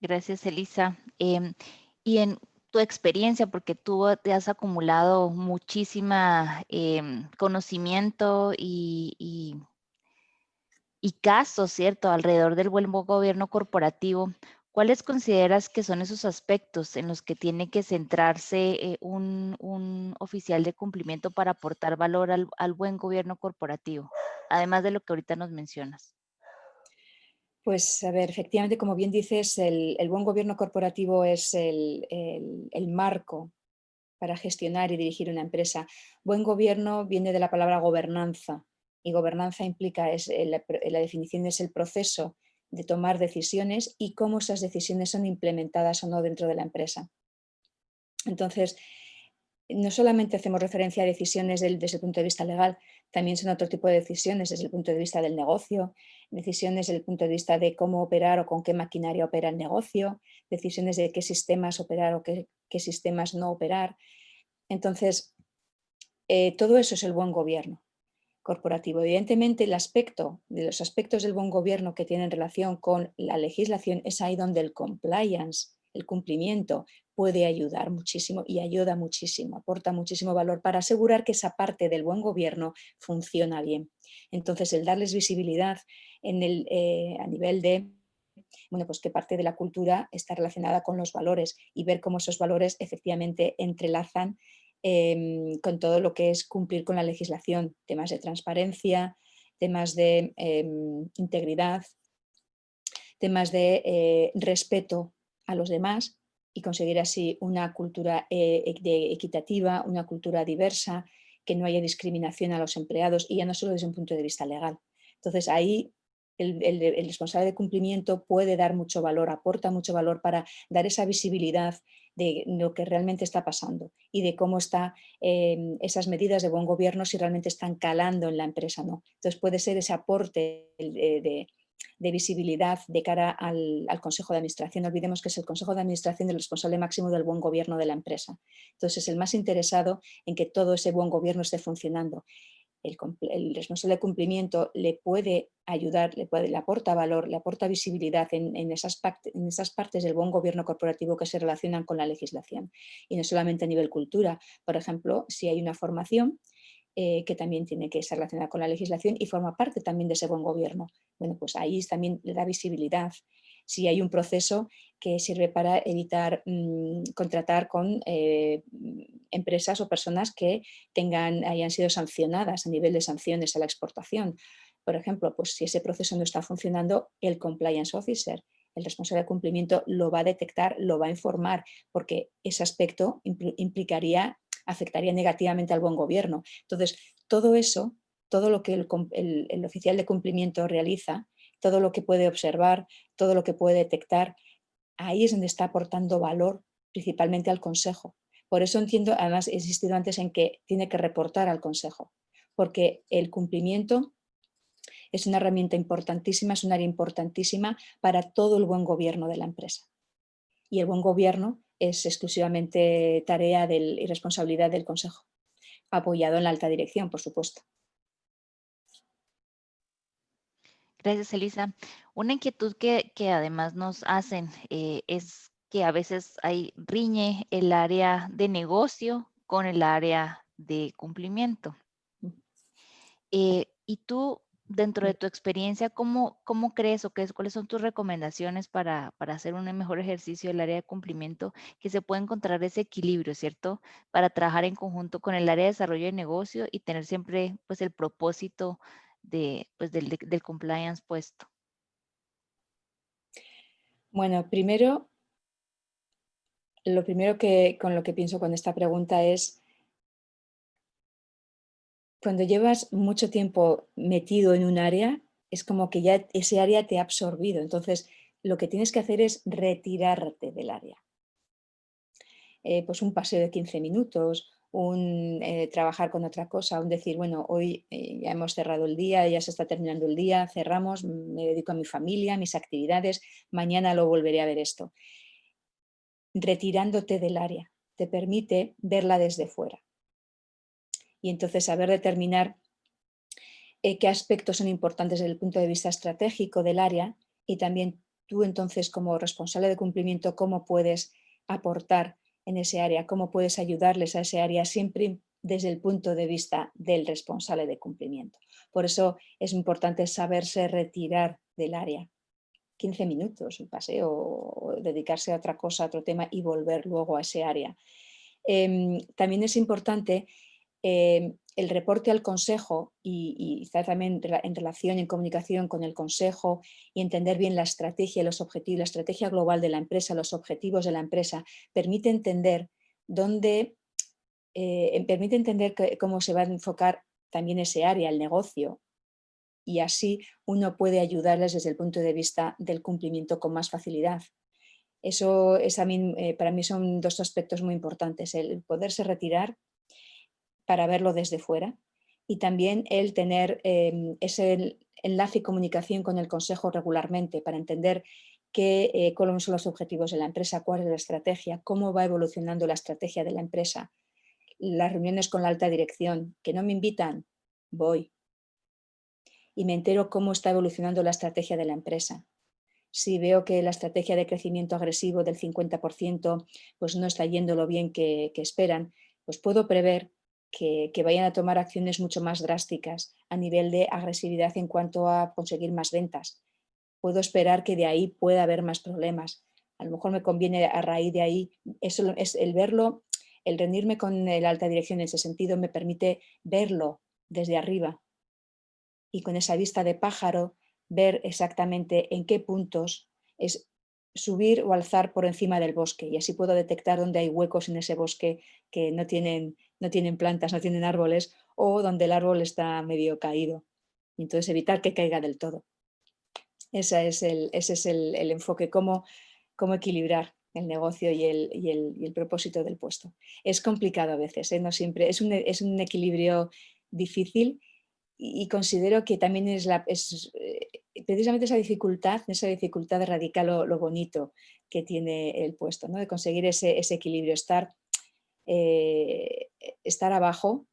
Gracias, Elisa. Y en tu experiencia, porque tú te has acumulado muchísima conocimiento y casos, ¿cierto?, alrededor del buen gobierno corporativo. ¿Cuáles consideras que son esos aspectos en los que tiene que centrarse un oficial de cumplimiento para aportar valor al buen gobierno corporativo, además de lo que ahorita nos mencionas? Pues a ver, efectivamente, como bien dices, el buen gobierno corporativo es el marco para gestionar y dirigir una empresa. Buen gobierno viene de la palabra gobernanza y gobernanza implica, la definición es el proceso de tomar decisiones y cómo esas decisiones son implementadas o no dentro de la empresa. Entonces, no solamente hacemos referencia a decisiones desde el punto de vista legal, también son otro tipo de decisiones desde el punto de vista del negocio, decisiones desde el punto de vista de cómo operar o con qué maquinaria opera el negocio, decisiones de qué sistemas operar o qué sistemas no operar. Entonces, todo eso es el buen gobierno corporativo. Evidentemente, los aspectos del buen gobierno que tienen relación con la legislación es ahí donde el compliance, el cumplimiento, puede ayudar muchísimo y ayuda muchísimo, aporta muchísimo valor para asegurar que esa parte del buen gobierno funciona bien. Entonces, el darles visibilidad a nivel de pues qué parte de la cultura está relacionada con los valores y ver cómo esos valores efectivamente entrelazan con todo lo que es cumplir con la legislación, temas de transparencia, temas de integridad, temas de respeto a los demás y conseguir así una cultura equitativa, una cultura diversa, que no haya discriminación a los empleados y ya no solo desde un punto de vista legal. Entonces ahí el responsable de cumplimiento puede dar mucho valor, aporta mucho valor para dar esa visibilidad de lo que realmente está pasando y de cómo están esas medidas de buen gobierno, si realmente están calando en la empresa o no. Entonces puede ser ese aporte de visibilidad de cara al Consejo de Administración. No olvidemos que es el Consejo de Administración el responsable máximo del buen gobierno de la empresa. Entonces es el más interesado en que todo ese buen gobierno esté funcionando. El responsable de cumplimiento le puede ayudar, le aporta valor, le aporta visibilidad en esas partes del buen gobierno corporativo que se relacionan con la legislación. Y no solamente a nivel cultura. Por ejemplo, si hay una formación que también tiene que estar relacionada con la legislación y forma parte también de ese buen gobierno. Bueno, pues ahí también le da visibilidad. Si hay un proceso que sirve para evitar contratar con empresas o personas que hayan sido sancionadas a nivel de sanciones a la exportación. Por ejemplo, pues si ese proceso no está funcionando, el compliance officer, el responsable de cumplimiento, lo va a detectar, lo va a informar, porque ese aspecto afectaría negativamente al buen gobierno. Entonces, todo eso, todo lo que el oficial de cumplimiento realiza, todo lo que puede observar, todo lo que puede detectar, ahí es donde está aportando valor principalmente al Consejo. Por eso entiendo, además he insistido antes en que tiene que reportar al Consejo, porque el cumplimiento es una herramienta importantísima, es un área importantísima para todo el buen gobierno de la empresa. Y el buen gobierno es exclusivamente tarea y responsabilidad del Consejo, apoyado en la alta dirección, por supuesto. Gracias, Elisa. Una inquietud que además nos hacen es que a veces riñe el área de negocio con el área de cumplimiento. Y tú, dentro de tu experiencia, ¿cómo crees o cuáles son tus recomendaciones para hacer un mejor ejercicio del área de cumplimiento, que se pueda encontrar ese equilibrio, ¿cierto? Para trabajar en conjunto con el área de desarrollo de negocio y tener siempre pues, el propósito del compliance puesto. Bueno, lo primero con lo que pienso con esta pregunta es, cuando llevas mucho tiempo metido en un área, es como que ya ese área te ha absorbido. Entonces, lo que tienes que hacer es retirarte del área. Pues un paseo de 15 minutos, trabajar con otra cosa, un decir, bueno, hoy ya hemos cerrado el día, ya se está terminando el día, cerramos, me dedico a mi familia, a mis actividades, mañana lo volveré a ver esto. Retirándote del área te permite verla desde fuera y entonces saber determinar qué aspectos son importantes desde el punto de vista estratégico del área y también tú entonces como responsable de cumplimiento cómo puedes aportar en ese área, cómo puedes ayudarles a ese área siempre desde el punto de vista del responsable de cumplimiento. Por eso es importante saberse retirar del área. 15 minutos, un paseo, o dedicarse a otra cosa, a otro tema y volver luego a ese área. También es importante el reporte al Consejo y estar también en relación, en comunicación con el Consejo y entender bien la estrategia y los objetivos, la estrategia global de la empresa, los objetivos de la empresa, permite entender cómo se va a enfocar también ese área, el negocio, y así uno puede ayudarles desde el punto de vista del cumplimiento con más facilidad. Eso es para mí son dos aspectos muy importantes, el poderse retirar para verlo desde fuera y también el tener ese enlace y comunicación con el Consejo regularmente para entender cuáles son los objetivos de la empresa, cuál es la estrategia, cómo va evolucionando la estrategia de la empresa, Las reuniones con la alta dirección, que no me invitan, voy. Y me entero cómo está evolucionando la estrategia de la empresa. Si veo que la estrategia de crecimiento agresivo del 50% pues no está yendo lo bien que esperan, pues puedo prever que vayan a tomar acciones mucho más drásticas a nivel de agresividad en cuanto a conseguir más ventas. Puedo esperar que de ahí pueda haber más problemas. A lo mejor me conviene a raíz de ahí, eso es el verlo, el reunirme con la alta dirección en ese sentido me permite verlo desde arriba y con esa vista de pájaro ver exactamente en qué puntos es subir o alzar por encima del bosque y así puedo detectar dónde hay huecos en ese bosque que no tienen plantas, no tienen árboles o donde el árbol está medio caído. Y entonces evitar que caiga del todo. Ese es el enfoque, cómo equilibrar el negocio y el propósito del puesto. Es complicado a veces, no siempre, es un equilibrio difícil y considero que también es precisamente esa dificultad radica lo bonito que tiene el puesto, ¿no? De conseguir ese equilibrio, eh, estar abajo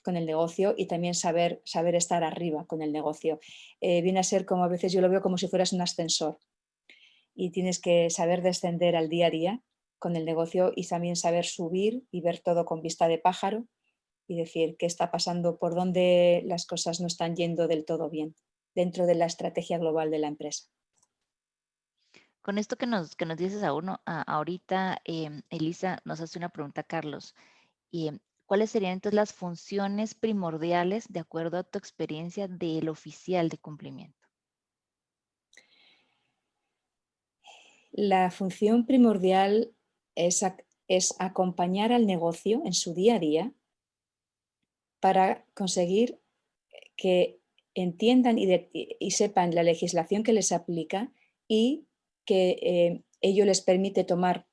con el negocio y también saber estar arriba con el negocio. Viene a ser como a veces yo lo veo como si fueras un ascensor y tienes que saber descender al día a día con el negocio y también saber subir y ver todo con vista de pájaro y decir qué está pasando, por dónde las cosas no están yendo del todo bien dentro de la estrategia global de la empresa. Con esto que nos dices ahorita, Elisa, nos hace una pregunta, Carlos. ¿Cuáles serían entonces las funciones primordiales, de acuerdo a tu experiencia, del oficial de cumplimiento? La función primordial es acompañar al negocio en su día a día para conseguir que entiendan y sepan la legislación que les aplica y que ello les permite tomar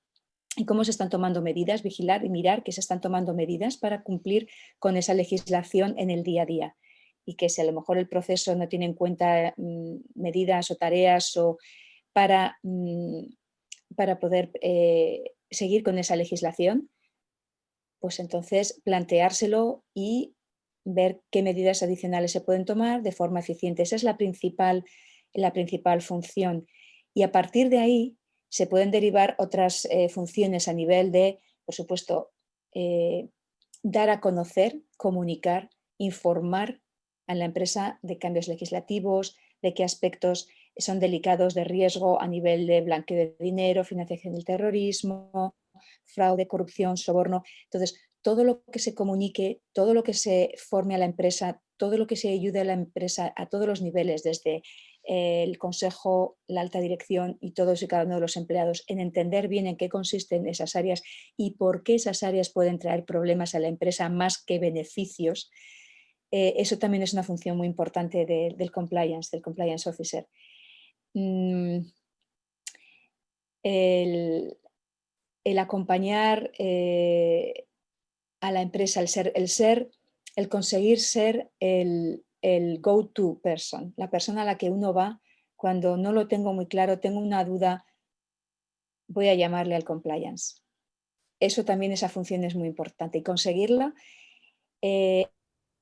y cómo se están tomando medidas, vigilar y mirar que se están tomando medidas para cumplir con esa legislación en el día a día. Y que si a lo mejor el proceso no tiene en cuenta medidas o tareas o para, para poder seguir con esa legislación, pues entonces planteárselo y ver qué medidas adicionales se pueden tomar de forma eficiente. Esa es la principal función. Y a partir de ahí se pueden derivar otras funciones a nivel de, por supuesto, dar a conocer, comunicar, informar a la empresa de cambios legislativos, de qué aspectos son delicados de riesgo a nivel de blanqueo de dinero, financiación del terrorismo, fraude, corrupción, soborno. Entonces, todo lo que se comunique, todo lo que se forme a la empresa, todo lo que se ayude a la empresa a todos los niveles, desde el consejo, la alta dirección y todos y cada uno de los empleados, en entender bien en qué consisten esas áreas y por qué esas áreas pueden traer problemas a la empresa más que beneficios. Eso también es una función muy importante del compliance officer. El acompañar a la empresa, el conseguir ser el go-to person, la persona a la que uno va cuando no lo tengo muy claro, tengo una duda, voy a llamarle al compliance. Eso también, esa función es muy importante y conseguirla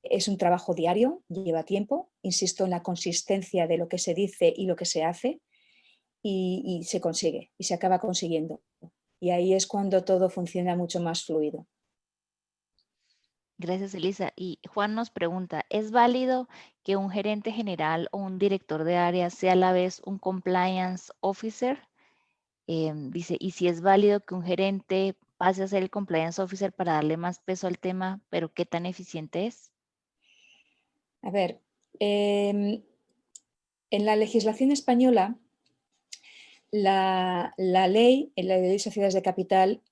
es un trabajo diario, lleva tiempo, insisto en la consistencia de lo que se dice y lo que se hace y se consigue y se acaba consiguiendo. Y ahí es cuando todo funciona mucho más fluido. Gracias, Elisa. Y Juan nos pregunta, ¿es válido que un gerente general o un director de área sea a la vez un compliance officer? Dice, ¿y si es válido que un gerente pase a ser el compliance officer para darle más peso al tema, pero qué tan eficiente es? A ver, en la legislación española, la ley de sociedades de capital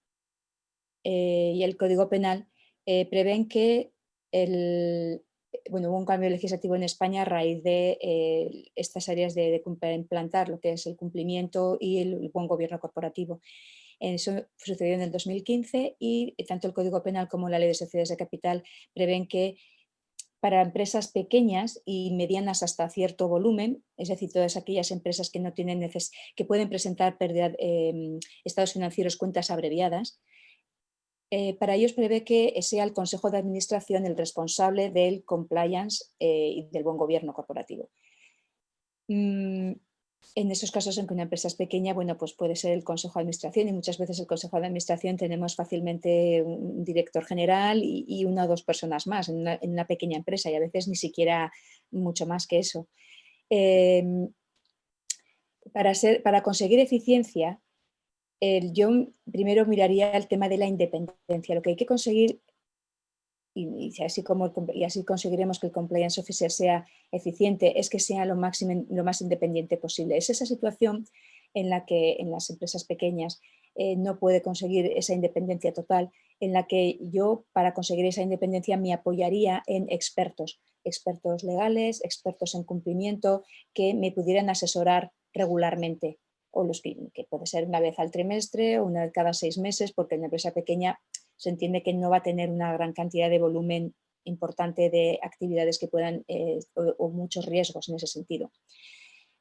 y el Código Penal prevén que hubo un cambio legislativo en España a raíz de estas áreas de implantar lo que es el cumplimiento y el buen gobierno corporativo. Eso sucedió en el 2015 y tanto el Código Penal como la Ley de Sociedades de Capital prevén que para empresas pequeñas y medianas hasta cierto volumen, es decir, todas aquellas empresas que, no tienen que pueden presentar estados financieros, cuentas abreviadas, Para ellos prevé que sea el Consejo de Administración el responsable del compliance y del buen gobierno corporativo. En esos casos en que una empresa es pequeña, bueno, pues puede ser el Consejo de Administración, y muchas veces el Consejo de Administración tenemos fácilmente un director general y una o dos personas más en una pequeña empresa, y a veces ni siquiera mucho más que eso. Para conseguir eficiencia, yo primero miraría el tema de la independencia. Lo que hay que conseguir, y así conseguiremos que el compliance officer sea eficiente, es que sea lo más independiente posible. Es esa situación en la que en las empresas pequeñas no puede conseguir esa independencia total, en la que yo, para conseguir esa independencia, me apoyaría en expertos legales, expertos en cumplimiento, que me pudieran asesorar regularmente, o los que puede ser una vez al trimestre o una vez cada 6 meses, porque en una empresa pequeña se entiende que no va a tener una gran cantidad de volumen importante de actividades que puedan, o muchos riesgos en ese sentido.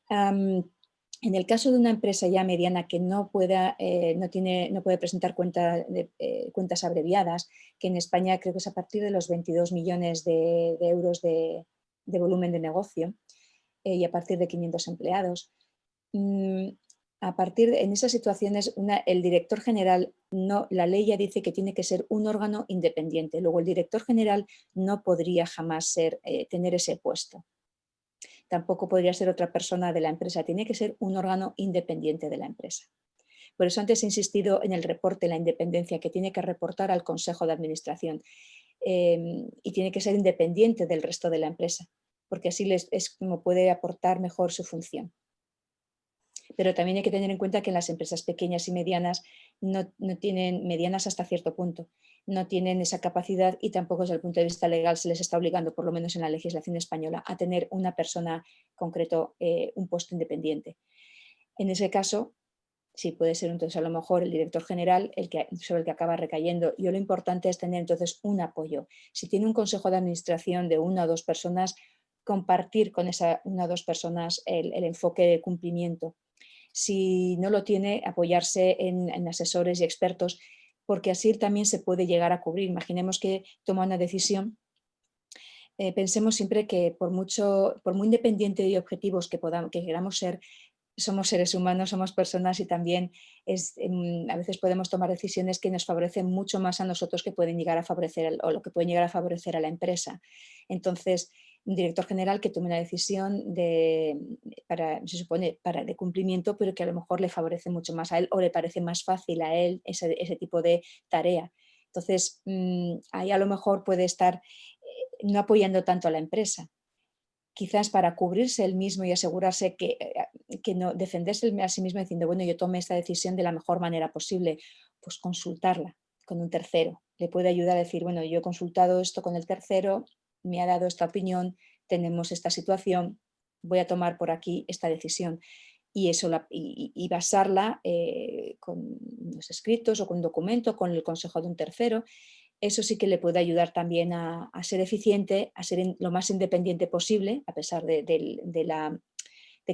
En el caso de una empresa ya mediana que no puede presentar cuentas abreviadas, que en España creo que es a partir de los 22 millones de euros de volumen de negocio, y a partir de 500 empleados, en esas situaciones, el director general, la ley ya dice que tiene que ser un órgano independiente. Luego el director general no podría jamás tener ese puesto. Tampoco podría ser otra persona de la empresa, tiene que ser un órgano independiente de la empresa. Por eso antes he insistido en el reporte, la independencia, que tiene que reportar al Consejo de Administración, y tiene que ser independiente del resto de la empresa, porque así es como puede aportar mejor su función. Pero también hay que tener en cuenta que las empresas pequeñas y medianas no tienen, medianas hasta cierto punto, no tienen esa capacidad, y tampoco desde el punto de vista legal se les está obligando, por lo menos en la legislación española, a tener una persona concreto, un puesto independiente. En ese caso, sí puede ser entonces a lo mejor el director general sobre el que acaba recayendo. Y lo importante es tener entonces un apoyo. Si tiene un consejo de administración de una o dos personas, compartir con esa una o dos personas el enfoque de cumplimiento. Si no lo tiene, apoyarse en asesores y expertos, porque así también se puede llegar a cubrir. Imaginemos que toma una decisión. Pensemos siempre que por muy independiente y objetivos que queramos ser, somos seres humanos, somos personas, y también a veces podemos tomar decisiones que nos favorecen mucho más a nosotros que pueden llegar a favorecer, o lo que pueden llegar a favorecer a la empresa. Entonces, un director general que tome una decisión se supone, de cumplimiento, pero que a lo mejor le favorece mucho más a él, o le parece más fácil a él ese tipo de tarea. Entonces, ahí a lo mejor puede estar no apoyando tanto a la empresa, quizás para cubrirse él mismo y asegurarse que no defenderse a sí mismo diciendo, bueno, yo tomé esta decisión de la mejor manera posible, pues consultarla con un tercero. Le puede ayudar a decir, bueno, yo he consultado esto con el tercero, me ha dado esta opinión, tenemos esta situación, voy a tomar por aquí esta decisión. Y basarla con los escritos o con un documento, con el consejo de un tercero. Eso sí que le puede ayudar también a ser eficiente, a ser lo más independiente posible, a pesar de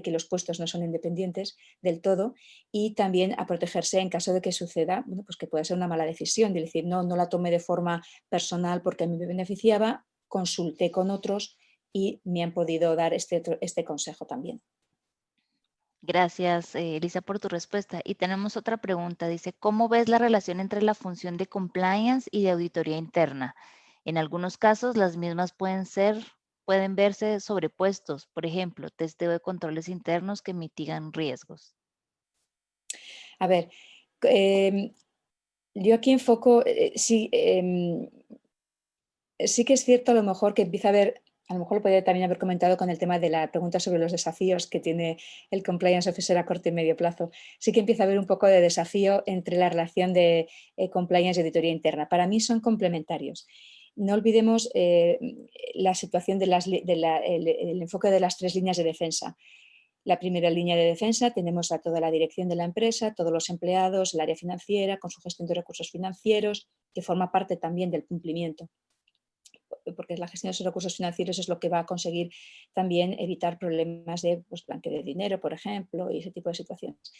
que los puestos no son independientes del todo, y también a protegerse en caso de que suceda, bueno, pues que pueda ser una mala decisión, de decir, no la tomé de forma personal porque a mí me beneficiaba, consulté con otros y me han podido dar este consejo también. Gracias, Elisa, por tu respuesta. Y tenemos otra pregunta. Dice, ¿cómo ves la relación entre la función de compliance y de auditoría interna? En algunos casos, las mismas pueden verse sobrepuestos. Por ejemplo, testeo de controles internos que mitigan riesgos. A ver, yo aquí enfoco, sí que es cierto a lo mejor que empieza a haber, a lo mejor lo podría también haber comentado con el tema de la pregunta sobre los desafíos que tiene el compliance officer a corto y medio plazo. Sí que empieza a haber un poco de desafío entre la relación de compliance y auditoría interna. Para mí son complementarios. No olvidemos la situación el enfoque de las 3 líneas de defensa. La primera línea de defensa tenemos a toda la dirección de la empresa, todos los empleados, el área financiera con su gestión de recursos financieros, que forma parte también del cumplimiento, porque la gestión de esos recursos financieros es lo que va a conseguir también evitar problemas de blanqueo de dinero, por ejemplo, y ese tipo de situaciones.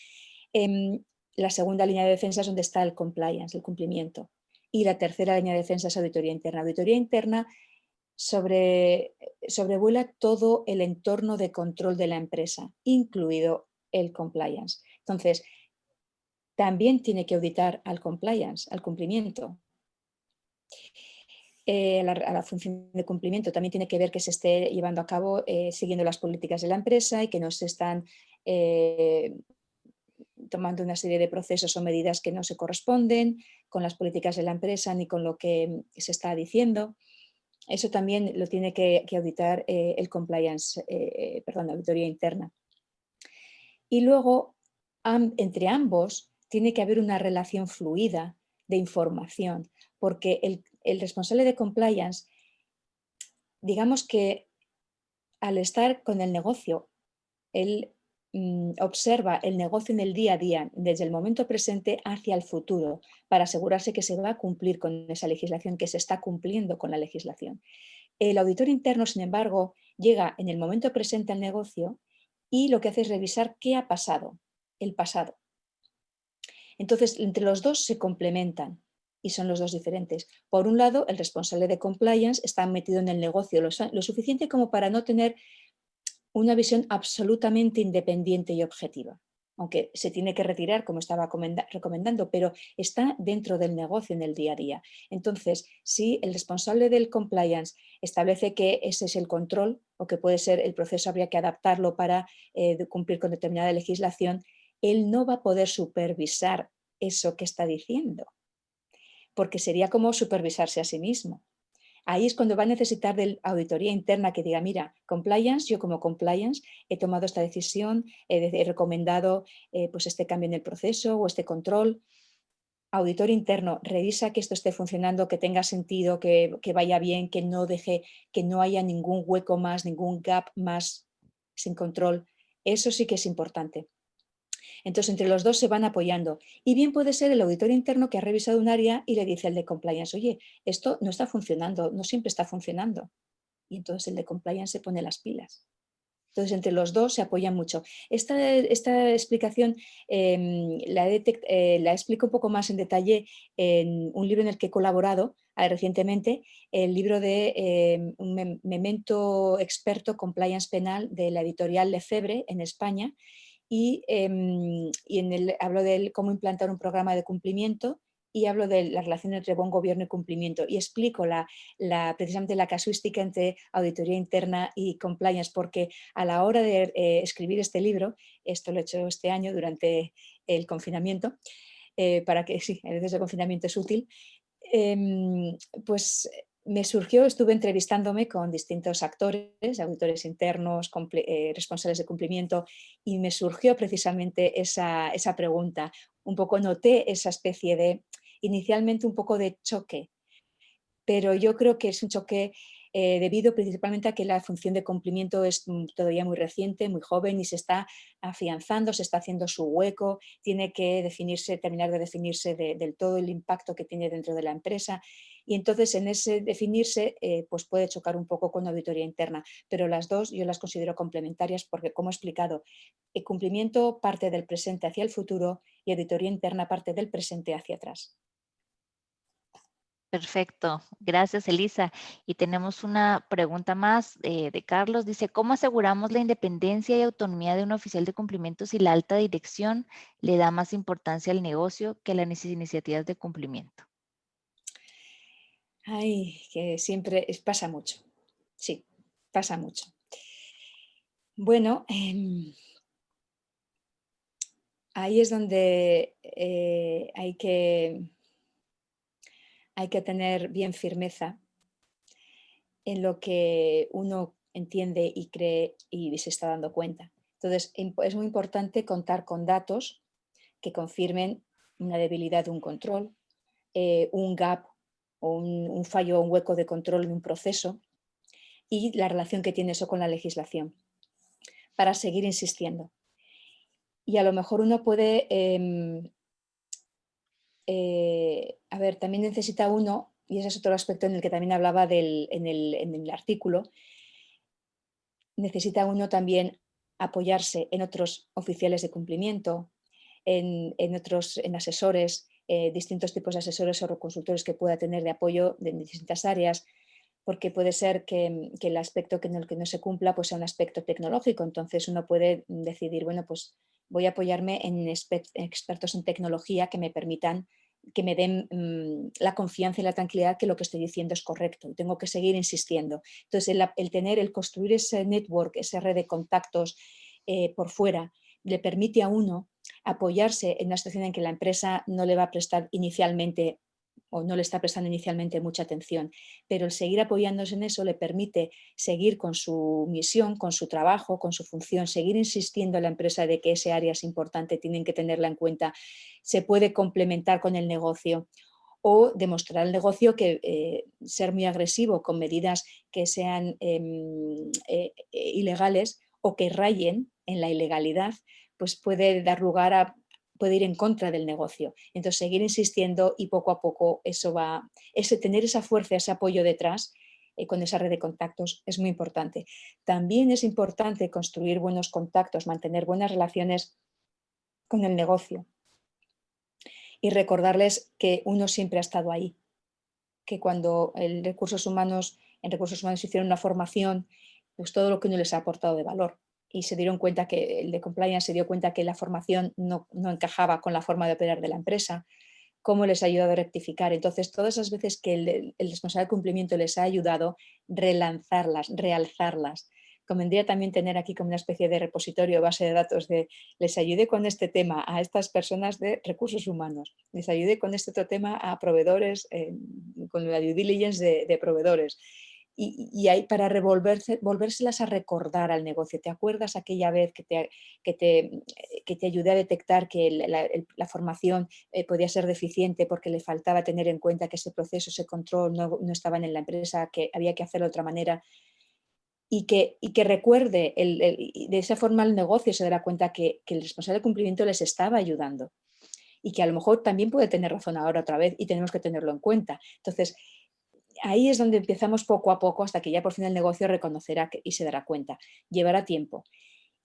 La segunda línea de defensa es donde está el compliance, el cumplimiento. Y la tercera línea de defensa es auditoría interna. Auditoría interna sobrevuela todo el entorno de control de la empresa, incluido el compliance. Entonces, también tiene que auditar al compliance, al cumplimiento. A la función de cumplimiento también tiene que ver que se esté llevando a cabo siguiendo las políticas de la empresa y que no se están tomando una serie de procesos o medidas que no se corresponden con las políticas de la empresa ni con lo que se está diciendo. Eso también lo tiene que auditar el compliance, perdón, la auditoría interna. Y luego, entre ambos, tiene que haber una relación fluida de información, porque el responsable de compliance, digamos que al estar con el negocio, él observa el negocio en el día a día, desde el momento presente hacia el futuro, para asegurarse que se va a cumplir con esa legislación, que se está cumpliendo con la legislación. El auditor interno, sin embargo, llega en el momento presente al negocio y lo que hace es revisar qué ha pasado, el pasado. Entonces, entre los dos se complementan y son los dos diferentes. Por un lado, el responsable de compliance está metido en el negocio lo suficiente como para no tener una visión absolutamente independiente y objetiva, aunque se tiene que retirar, como estaba recomendando, pero está dentro del negocio en el día a día. Entonces, si el responsable del compliance establece que ese es el control o que puede ser el proceso, habría que adaptarlo para cumplir con determinada legislación, él no va a poder supervisar eso que está diciendo, porque sería como supervisarse a sí mismo. Ahí es cuando va a necesitar de auditoría interna que diga, mira, compliance, yo como compliance he tomado esta decisión, he recomendado pues este cambio en el proceso o este control. Auditor interno, revisa que esto esté funcionando, que tenga sentido, que vaya bien, que no deje, que no haya ningún hueco más, ningún gap más sin control. Eso sí que es importante. Entonces, entre los dos se van apoyando. Y bien puede ser el auditor interno que ha revisado un área y le dice al de compliance, oye, esto no está funcionando, no siempre está funcionando. Y entonces el de compliance se pone las pilas. Entonces, entre los dos se apoyan mucho. Esta explicación la explico un poco más en detalle en un libro en el que he colaborado recientemente, el libro de un Memento Experto Compliance Penal de la editorial Lefebvre en España, y en él hablo de cómo implantar un programa de cumplimiento y hablo de la relación entre buen gobierno y cumplimiento y explico precisamente la casuística entre auditoría interna y compliance, porque a la hora de escribir este libro, esto lo he hecho este año durante el confinamiento, para que sí, a veces el confinamiento es útil, pues me surgió, estuve entrevistándome con distintos actores, auditores internos, responsables de cumplimiento, y me surgió precisamente esa pregunta. Un poco noté esa especie de, inicialmente un poco de choque, pero yo creo que es un choque debido principalmente a que la función de cumplimiento es todavía muy reciente, muy joven y se está afianzando, se está haciendo su hueco, tiene que terminar de definirse del todo el impacto que tiene dentro de la empresa y entonces en ese definirse pues puede chocar un poco con auditoría interna, pero las dos yo las considero complementarias porque, como he explicado, el cumplimiento parte del presente hacia el futuro y auditoría interna parte del presente hacia atrás. Perfecto, gracias Elisa. Y tenemos una pregunta más de Carlos. Dice, ¿cómo aseguramos la independencia y autonomía de un oficial de cumplimiento si la alta dirección le da más importancia al negocio que a las iniciativas de cumplimiento? Ay, que siempre pasa mucho. Sí, pasa mucho. Bueno, ahí es donde hay que tener bien firmeza en lo que uno entiende y cree y se está dando cuenta. Entonces, es muy importante contar con datos que confirmen una debilidad de un control, un gap o un fallo o un hueco de control en un proceso y la relación que tiene eso con la legislación para seguir insistiendo. Y a lo mejor uno puede, a ver, también necesita uno, y ese es otro aspecto en el que también hablaba en el artículo, necesita uno también apoyarse en otros oficiales de cumplimiento, en asesores, distintos tipos de asesores o consultores que pueda tener de apoyo de distintas áreas, porque puede ser que el aspecto en el que no se cumpla pues sea un aspecto tecnológico. Entonces uno puede decidir, bueno, pues voy a apoyarme en expertos en tecnología que me permitan, que me den la confianza y la tranquilidad que lo que estoy diciendo es correcto. Tengo que seguir insistiendo. Entonces el construir ese network, esa red de contactos por fuera, le permite a uno apoyarse en una situación en que la empresa no le va a prestar inicialmente o no le está prestando inicialmente mucha atención, pero el seguir apoyándose en eso le permite seguir con su misión, con su trabajo, con su función, seguir insistiendo en la empresa de que ese área es importante, tienen que tenerla en cuenta, se puede complementar con el negocio o demostrar al negocio que ser muy agresivo con medidas que sean ilegales o que rayen en la ilegalidad, pues puede dar lugar a puede ir en contra del negocio. Entonces, seguir insistiendo y poco a poco eso va, tener esa fuerza, ese apoyo detrás con esa red de contactos es muy importante. También es importante construir buenos contactos, mantener buenas relaciones con el negocio y recordarles que uno siempre ha estado ahí, que cuando en recursos humanos hicieron una formación, pues todo lo que uno les ha aportado de valor. Y se dieron cuenta que el de compliance se dio cuenta que la formación no encajaba con la forma de operar de la empresa, cómo les ha ayudado a rectificar. Entonces, todas esas veces que el responsable de cumplimiento les ha ayudado, relanzarlas, realzarlas. Convendría también tener aquí como una especie de repositorio, base de datos de les ayude con este tema a estas personas de recursos humanos, les ayude con este otro tema a proveedores, con la due diligence de proveedores. Y hay para volvérselas a recordar al negocio. ¿Te acuerdas aquella vez que te ayudé a detectar que la formación podía ser deficiente porque le faltaba tener en cuenta que ese proceso, ese control no estaban en la empresa, que había que hacerlo de otra manera? Y que recuerde, de esa forma el negocio se dará cuenta que el responsable de cumplimiento les estaba ayudando y que a lo mejor también puede tener razón ahora otra vez y tenemos que tenerlo en cuenta. Entonces, ahí es donde empezamos poco a poco hasta que ya por fin el negocio reconocerá y se dará cuenta. Llevará tiempo.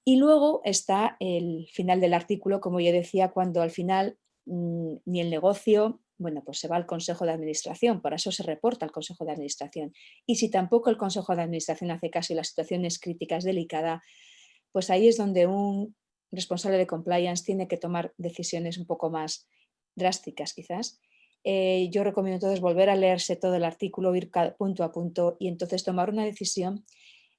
Y luego está el final del artículo, como yo decía, cuando al final ni el negocio, bueno, pues se va al Consejo de Administración, por eso se reporta al Consejo de Administración. Y si tampoco el Consejo de Administración hace caso y la situación es crítica, es delicada, pues ahí es donde un responsable de compliance tiene que tomar decisiones un poco más drásticas quizás. Yo recomiendo entonces volver a leerse todo el artículo, ir punto a punto y entonces tomar una decisión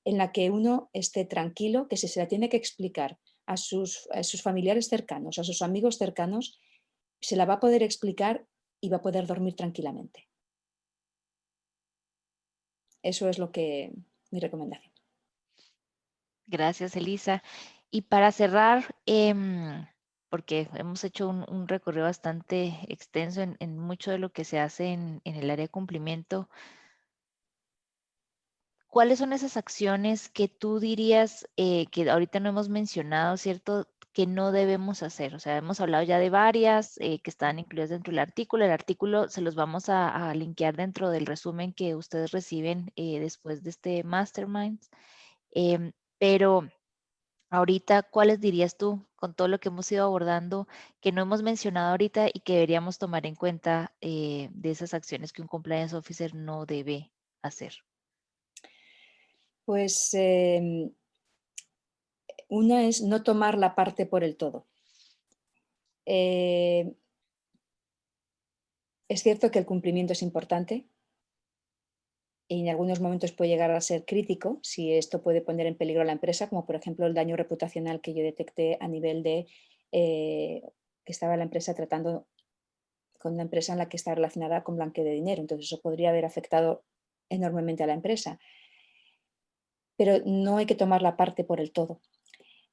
en la que uno esté tranquilo, que si se la tiene que explicar a sus familiares cercanos, a sus amigos cercanos, se la va a poder explicar y va a poder dormir tranquilamente. Eso es mi recomendación. Gracias, Elisa. Y para cerrar, porque hemos hecho un recorrido bastante extenso en mucho de lo que se hace en el área de cumplimiento, ¿cuáles son esas acciones que tú dirías que ahorita no hemos mencionado, ¿cierto? Que no debemos hacer. O sea, hemos hablado ya de varias que están incluidas dentro del artículo. El artículo se los vamos a linkear dentro del resumen que ustedes reciben después de este Mastermind. Pero ahorita, ¿cuáles dirías tú con todo lo que hemos ido abordando que no hemos mencionado ahorita y que deberíamos tomar en cuenta de esas acciones que un compliance officer no debe hacer? Pues una es no tomar la parte por el todo. Es cierto que el cumplimiento es importante y en algunos momentos puede llegar a ser crítico si esto puede poner en peligro a la empresa, como por ejemplo el daño reputacional que yo detecté a nivel de que estaba la empresa tratando con una empresa en la que está relacionada con blanqueo de dinero. Entonces eso podría haber afectado enormemente a la empresa. Pero no hay que tomar la parte por el todo.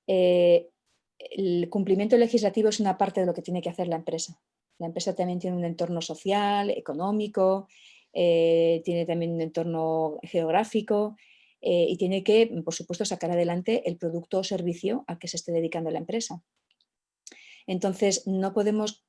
El cumplimiento legislativo es una parte de lo que tiene que hacer la empresa. La empresa también tiene un entorno social, económico, tiene también un entorno geográfico y tiene que, por supuesto, sacar adelante el producto o servicio al que se esté dedicando la empresa. Entonces, no podemos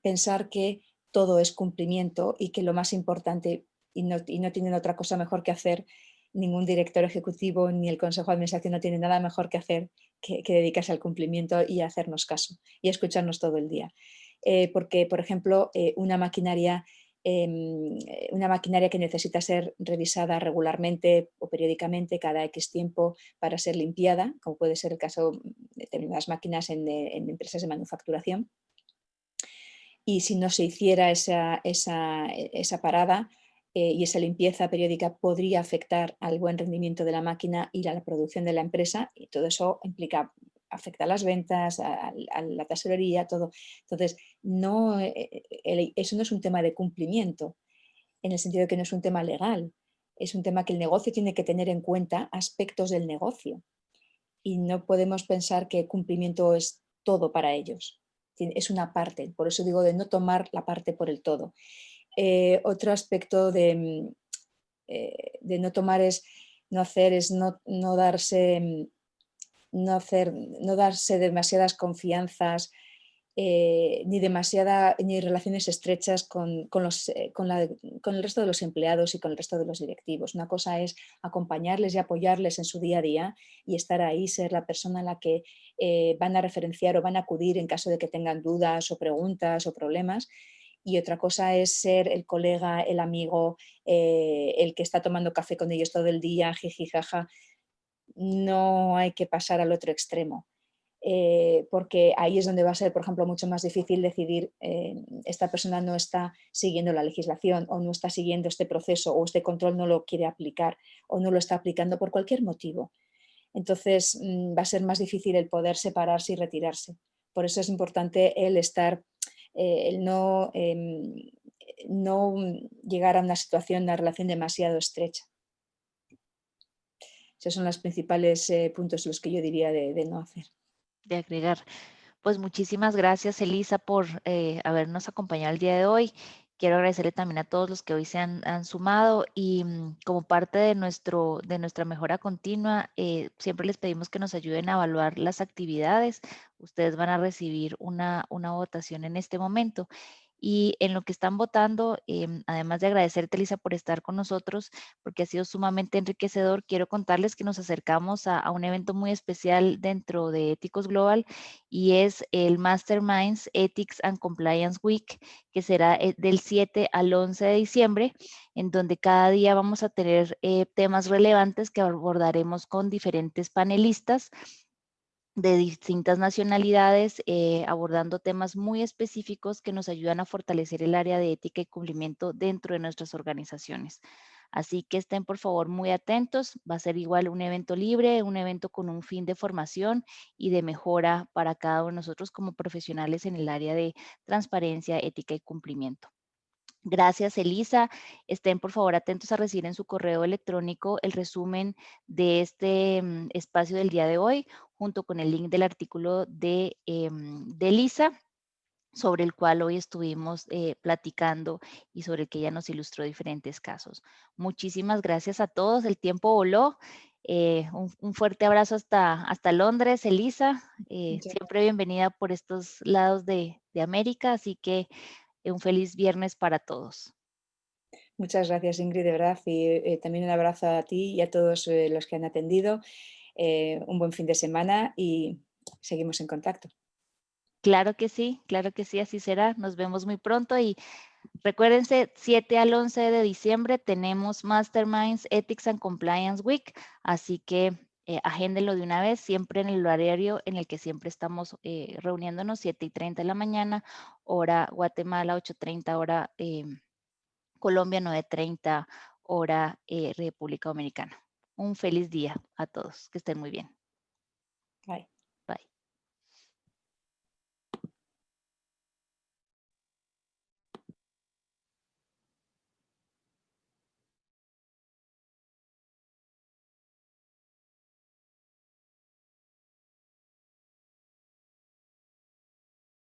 pensar que todo es cumplimiento y que lo más importante y no tienen otra cosa mejor que hacer, ningún director ejecutivo ni el consejo de administración no tiene nada mejor que hacer que dedicarse al cumplimiento y a hacernos caso y a escucharnos todo el día. porque, por ejemplo, una maquinaria que necesita ser revisada regularmente o periódicamente cada X tiempo para ser limpiada, como puede ser el caso de determinadas máquinas en empresas de manufacturación. Y si no se hiciera esa parada y esa limpieza periódica, podría afectar al buen rendimiento de la máquina y a la producción de la empresa, y todo eso afecta a las ventas, a la tesorería, todo. Entonces, eso no es un tema de cumplimiento, en el sentido de que no es un tema legal, es un tema que el negocio tiene que tener en cuenta aspectos del negocio, y no podemos pensar que cumplimiento es todo para ellos. Es una parte, por eso digo de no tomar la parte por el todo. Otro aspecto de no tomar es no hacer, es no darse, no darse demasiadas confianzas, ni relaciones estrechas con el resto de los empleados y con el resto de los directivos. Una cosa es acompañarles y apoyarles en su día a día y estar ahí, ser la persona a la que van a referenciar o van a acudir en caso de que tengan dudas o preguntas o problemas. Y otra cosa es ser el colega, el amigo, el que está tomando café con ellos todo el día, jiji, jaja. No hay que pasar al otro extremo. Porque ahí es donde va a ser, por ejemplo, mucho más difícil decidir esta persona no está siguiendo la legislación o no está siguiendo este proceso o este control no lo quiere aplicar o no lo está aplicando por cualquier motivo. Entonces va a ser más difícil el poder separarse y retirarse. Por eso es importante el estar, el no llegar a una situación, una relación demasiado estrecha. Esos son los principales puntos los que yo diría de no hacer. De agregar. Pues muchísimas gracias, Elisa, por habernos acompañado el día de hoy. Quiero agradecerle también a todos los que hoy se han sumado y como parte de nuestra mejora continua, siempre les pedimos que nos ayuden a evaluar las actividades. Ustedes van a recibir una votación en este momento. Y en lo que están votando, además de agradecerte, Elisa, por estar con nosotros, porque ha sido sumamente enriquecedor, quiero contarles que nos acercamos a un evento muy especial dentro de Éticos Global y es el Masterminds Ethics and Compliance Week, que será del 7 al 11 de diciembre, en donde cada día vamos a tener temas relevantes que abordaremos con diferentes panelistas de distintas nacionalidades, abordando temas muy específicos que nos ayudan a fortalecer el área de ética y cumplimiento dentro de nuestras organizaciones. Así que estén por favor muy atentos. Va a ser igual un evento libre, un evento con un fin de formación y de mejora para cada uno de nosotros como profesionales en el área de transparencia, ética y cumplimiento. Gracias, Elisa. Estén por favor atentos a recibir en su correo electrónico el resumen de este espacio del día de hoy, junto con el link del artículo de Elisa, sobre el cual hoy estuvimos platicando y sobre el que ella nos ilustró diferentes casos. Muchísimas gracias a todos. El tiempo voló. Un fuerte abrazo hasta Londres, Elisa. Siempre bienvenida por estos lados de América, así que un feliz viernes para todos. Muchas gracias, Ingrid, de verdad, y también un abrazo a ti y a todos los que han atendido. Un buen fin de semana y seguimos en contacto. Claro que sí, así será. Nos vemos muy pronto y recuérdense, 7 al 11 de diciembre tenemos Masterminds Ethics and Compliance Week, así que agéndenlo de una vez, siempre en el horario en el que siempre estamos reuniéndonos, 7:30 de la mañana, hora Guatemala, 8:30 hora Colombia, 9:30 hora República Dominicana. Un feliz día a todos, que estén muy bien. Bye.